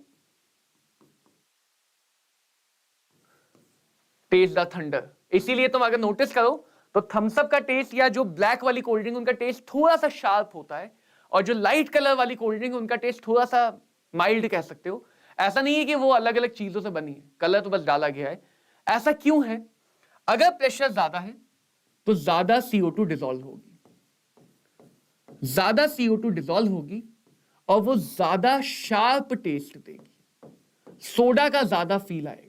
टेस्ट द थंडर। इसीलिए तुम अगर नोटिस करो तो थम्स अप का टेस्ट या जो ब्लैक वाली कोल्ड ड्रिंक उनका टेस्ट थोड़ा सा शार्प होता है, और जो लाइट कलर वाली कोल्ड ड्रिंक उनका टेस्ट थोड़ा सा माइल्ड कह सकते हो। ऐसा नहीं है कि वो अलग अलग चीजों से बनी है, कलर तो बस डाला गया है। ऐसा क्यों है? अगर प्रेशर ज्यादा है तो ज्यादा CO2 डिसॉल्व होगी, ज्यादा CO2 डिसॉल्व होगी और वो ज्यादा शार्प टेस्ट देगी, सोडा का ज्यादा फील आएगा।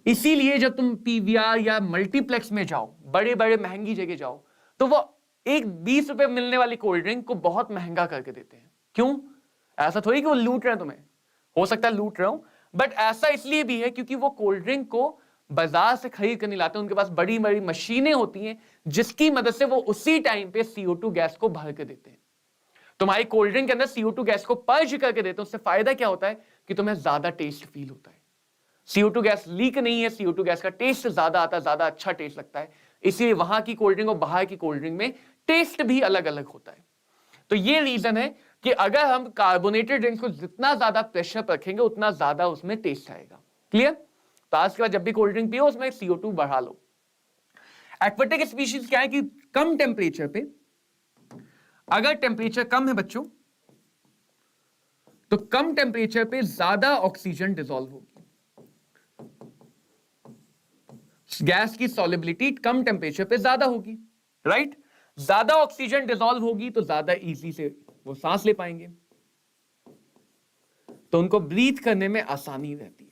इसीलिए जब तुम PVR या मल्टीप्लेक्स में जाओ, बड़े बड़े महंगी जगह जाओ, तो वो एक 20 रुपए मिलने वाली कोल्ड ड्रिंक को बहुत महंगा करके देते हैं। क्यों? ऐसा थोड़ी कि वो लूट रहे हैं तुम्हें, हो सकता है लूट रहे हो, बट ऐसा इसलिए भी है क्योंकि वो कोल्ड ड्रिंक को बाजार से खरीद कर नहीं लाते। उनके पास बड़ी बड़ी मशीनें होती हैं जिसकी मदद से वो उसी टाइम पे CO2 गैस को भर के देते हैं। तुम्हारी कोल्ड ड्रिंक के अंदर CO2 गैस को पर्ज करके देते हैं। उससे फायदा क्या होता है कि तुम्हें ज्यादा टेस्ट फील होता है। CO2 गैस लीक नहीं है, CO2 गैस का टेस्ट ज्यादा आता है, ज्यादा अच्छा टेस्ट लगता है। इसलिए वहां की कोल्ड ड्रिंक और बाहर की कोल्ड ड्रिंक में टेस्ट भी अलग अलग होता है। तो ये रीजन है कि अगर हम कार्बोनेटेड ड्रिंक्स को जितना ज्यादा प्रेशर पर रखेंगे उतना ज्यादा उसमें टेस्ट आएगा। क्लियर? तो आज के बाद जब भी कोल्ड ड्रिंक पियो उसमें CO2 बढ़ा लो। एक्वेटिक स्पीशीज क्या है कि कम टेम्परेचर पे, अगर टेम्परेचर कम है बच्चों, तो कम टेम्परेचर पे ज्यादा ऑक्सीजन डिसॉल्व होगी। गैस की सॉल्युबिलिटी कम टेम्परेचर पे ज्यादा होगी, राइट? ज्यादा ऑक्सीजन डिसॉल्व होगी तो ज्यादा इजी से वो सांस ले पाएंगे, तो उनको ब्रीथ करने में आसानी रहती है।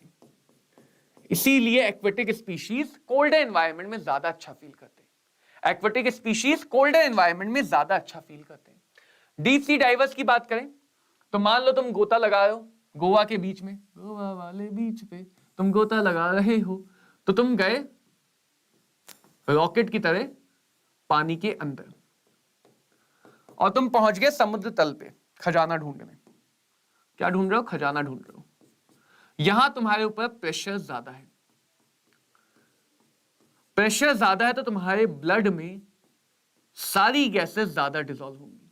इसीलिए एक्वेटिक स्पीशीज कोल्डर एनवायरनमेंट में ज्यादा अच्छा फील करते हैं। एक्वेटिक स्पीशीज कोल्डर एनवायरनमेंट में ज्यादा अच्छा फील करते हैं। डीप सी डाइवर्स की बात करें तो मान लो तुम गोता लगा रहे हो गोवा के बीच में, गोवा वाले बीच पे तुम गोता लगा रहे हो, तो तुम गए रॉकेट की तरह पानी के अंदर और तुम पहुंच गए समुद्र तल पे खजाना ढूंढने। क्या ढूंढ रहे हो? खजाना ढूंढ रहे हो। यहां तुम्हारे ऊपर प्रेशर ज्यादा है। प्रेशर ज्यादा है तो तुम्हारे ब्लड में सारी गैसेस ज्यादा डिसॉल्व होंगी।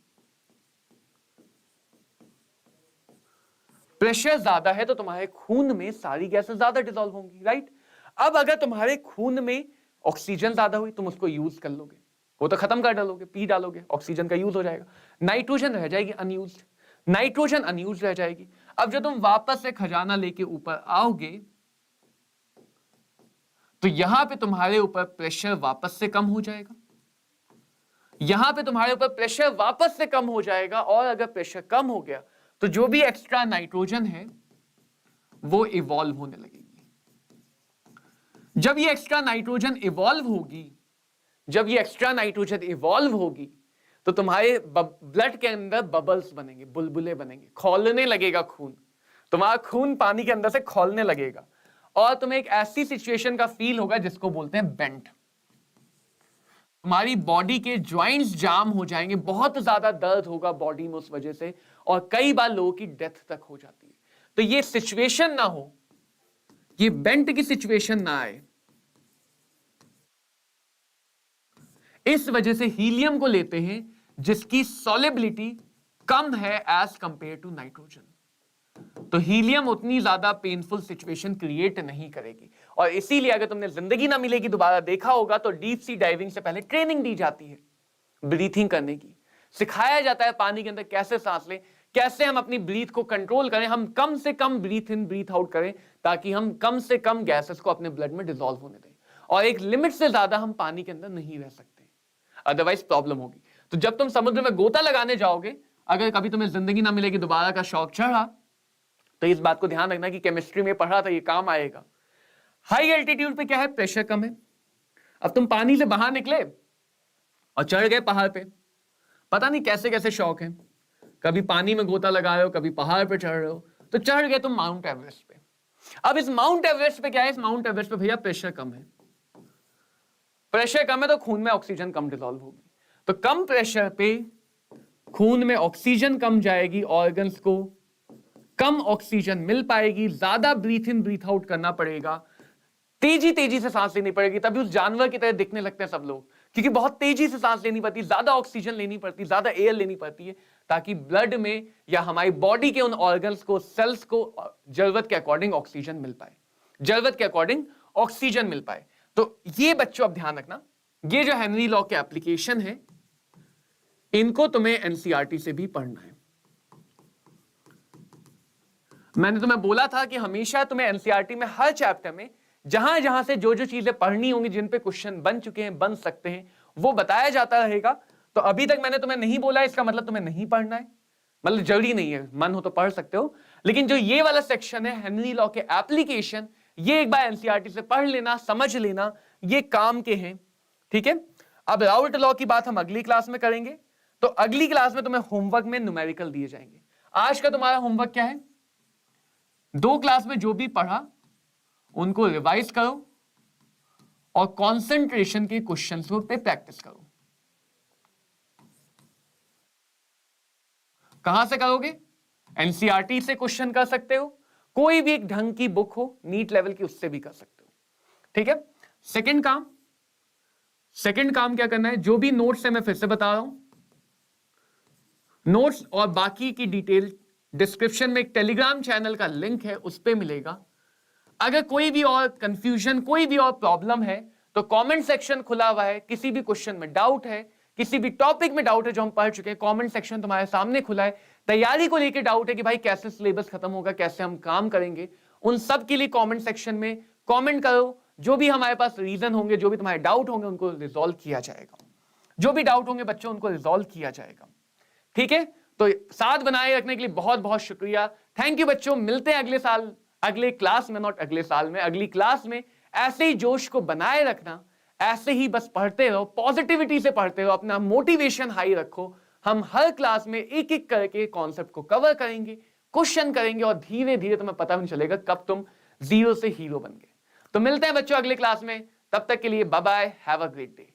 प्रेशर ज्यादा है तो तुम्हारे खून में सारी गैसेस ज्यादा डिसॉल्व होंगी, राइट? अब अगर तुम्हारे खून में ऑक्सीजन ज्यादा हुई तुम उसको यूज कर लोगे, वो तो खत्म कर डालोगे, पी डालोगे, ऑक्सीजन का यूज हो जाएगा। नाइट्रोजन रह जाएगी अनयूज्ड, नाइट्रोजन अनयूज्ड रह जाएगी। अब जब तुम वापस से खजाना लेके ऊपर आओगे तो यहां पे तुम्हारे ऊपर प्रेशर वापस से कम हो जाएगा, यहां पे तुम्हारे ऊपर प्रेशर वापस से कम हो जाएगा। और अगर प्रेशर कम हो गया तो जो भी एक्स्ट्रा नाइट्रोजन है वो इवॉल्व होने लगेगी। जब ये एक्स्ट्रा नाइट्रोजन इवॉल्व होगी, जब ये एक्स्ट्रा नाइट्रोजन इवॉल्व होगी तो तुम्हारे ब्लड के अंदर बबल्स बनेंगे, बुलबुले बनेंगे, खौलने लगेगा खून। तुम्हारा खून पानी के अंदर से खौलने लगेगा और तुम्हें एक ऐसी सिचुएशन का फील होगा जिसको बोलते हैं बेंट। तुम्हारी बॉडी के जॉइंट्स जाम हो जाएंगे, बहुत ज्यादा दर्द होगा बॉडी में उस वजह से, और कई बार लोगों की डेथ तक हो जाती है। तो ये सिचुएशन ना हो, ये बेंट की सिचुएशन ना आए, इस वजह से हीलियम को लेते हैं जिसकी सॉल्युबिलिटी कम है एज कंपेयर टू नाइट्रोजन। तो हीलियम उतनी ज्यादा पेनफुल सिचुएशन क्रिएट नहीं करेगी। और इसीलिए अगर तुमने जिंदगी ना मिलेगी दोबारा देखा होगा तो डीप सी डाइविंग से पहले ट्रेनिंग दी जाती है ब्रीथिंग करने की, सिखाया जाता है पानी के अंदर कैसे सांस लें, कैसे हम अपनी ब्रीथ को कंट्रोल करें, हम कम से कम ब्रीथ इन ब्रीथ आउट करें ताकि हम कम से कम गैसेस को अपने ब्लड में डिसॉल्व होने दें, और एक लिमिट से ज्यादा हम पानी के अंदर नहीं रह सकते, अदरवाइज प्रॉब्लम होगी। तो जब तुम समुद्र में गोता लगाने जाओगे, अगर कभी तुम्हें जिंदगी ना मिलेगी दोबारा का शौक चढ़ा, तो इस बात को ध्यान रखना कि केमिस्ट्री में पढ़ा था, ये काम आएगा। हाई एल्टीट्यूड पे क्या है, प्रेशर कम है। अब तुम पानी से बाहर निकले और चढ़ गए पहाड़ पे, पता नहीं कैसे कैसे शौक है, कभी पानी में गोता लगा रहे हो, कभी पहाड़ पे चढ़ रहे हो, तो चढ़ गए तुम माउंट एवरेस्ट पे। अब इस माउंट एवरेस्ट पे क्या है, इस माउंट एवरेस्ट पे भैया प्रेशर कम है। प्रेशर कम है तो खून में ऑक्सीजन कम डिसॉल्व होगी, तो कम प्रेशर पे खून में ऑक्सीजन कम जाएगी, ऑर्गन्स को कम ऑक्सीजन मिल पाएगी, ज्यादा ब्रीथ इन ब्रीथ आउट करना पड़ेगा, तेजी तेजी से सांस लेनी पड़ेगी। तभी उस जानवर की तरह दिखने लगते हैं सब लोग, क्योंकि बहुत तेजी से सांस लेनी पड़ती है, ज्यादा ऑक्सीजन लेनी पड़ती है, ज्यादा एयर लेनी पड़ती है, ताकि ब्लड में या हमारी बॉडी के उन ऑर्गन्स को, सेल्स को जरूरत के अकॉर्डिंग ऑक्सीजन मिल पाए, जरूरत के अकॉर्डिंग ऑक्सीजन मिल पाए। तो ये बच्चों अब ध्यान रखना, ये जो हेनरी लॉ के एप्लीकेशन है, इनको तुम्हें एनसीईआरटी से भी पढ़ना है। मैंने तुम्हें बोला था कि हमेशा तुम्हें एनसीईआरटी में हर चैप्टर में जहां जहां से जो जो चीजें पढ़नी होंगी, जिन पे क्वेश्चन बन चुके हैं, बन सकते हैं, वो बताया जाता रहेगा। तो अभी तक मैंने तुम्हें नहीं बोला, इसका मतलब तुम्हें नहीं पढ़ना है, मतलब जरूरी नहीं है, मन हो तो पढ़ सकते हो। लेकिन जो ये वाला सेक्शन है हेनरी लॉ के एप्लीकेशन, ये एक बार एनसीईआरटी से पढ़ लेना, समझ लेना, ये काम के हैं, ठीक है। अब राउल्ट लॉ की बात हम अगली क्लास में करेंगे। तो अगली क्लास में तुम्हें होमवर्क में न्यूमेरिकल दिए जाएंगे। आज का तुम्हारा होमवर्क क्या है, 2 क्लास में जो भी पढ़ा उनको रिवाइज करो और कंसंट्रेशन के क्वेश्चंस पे प्रैक्टिस करो। कहां से करोगे, एनसीईआरटी से क्वेश्चन कर सकते हो, कोई भी एक ढंग की बुक हो नीट लेवल की, उससे भी कर सकते हो, ठीक है। सेकंड काम क्या करना है, जो भी नोट्स है मैं फिर से बता रहा हूं, नोट्स और बाकी की डिटेल डिस्क्रिप्शन में एक टेलीग्राम चैनल का लिंक है, उस पे मिलेगा। अगर कोई भी और कंफ्यूजन, कोई भी और प्रॉब्लम है तो कमेंट सेक्शन खुला हुआ है, किसी भी क्वेश्चन में डाउट है, किसी भी टॉपिक में डाउट है जो हम पढ़ चुके हैं, कमेंट सेक्शन तुम्हारे सामने खुला है। तैयारी को लेकर डाउट है कि भाई कैसे सिलेबस खत्म होगा, कैसे हम काम करेंगे, उन सब के लिए कमेंट सेक्शन में कमेंट करो। जो भी हमारे पास रीजन होंगे, जो भी तुम्हारे डाउट होंगे, उनको रिजॉल्व किया जाएगा। जो भी डाउट होंगे बच्चों, उनको रिजॉल्व किया जाएगा, ठीक है। तो साथ बनाए रखने के लिए बहुत बहुत शुक्रिया, थैंक यू बच्चों। मिलते हैं अगले साल, अगले क्लास में, नॉट अगले साल में, अगली क्लास में। ऐसे ही जोश को बनाए रखना, ऐसे ही बस पढ़ते रहो, पॉजिटिविटी से पढ़ते रहो, अपना मोटिवेशन हाई रखो। हम हर क्लास में एक एक करके कॉन्सेप्ट को कवर करेंगे, क्वेश्चन करेंगे, और धीरे धीरे तुम्हें पता भी नहीं चलेगा कब तुम जीरो से हीरो बन गए। तो मिलते हैं बच्चों अगले क्लास में, तब तक के लिए bye bye, have a great day.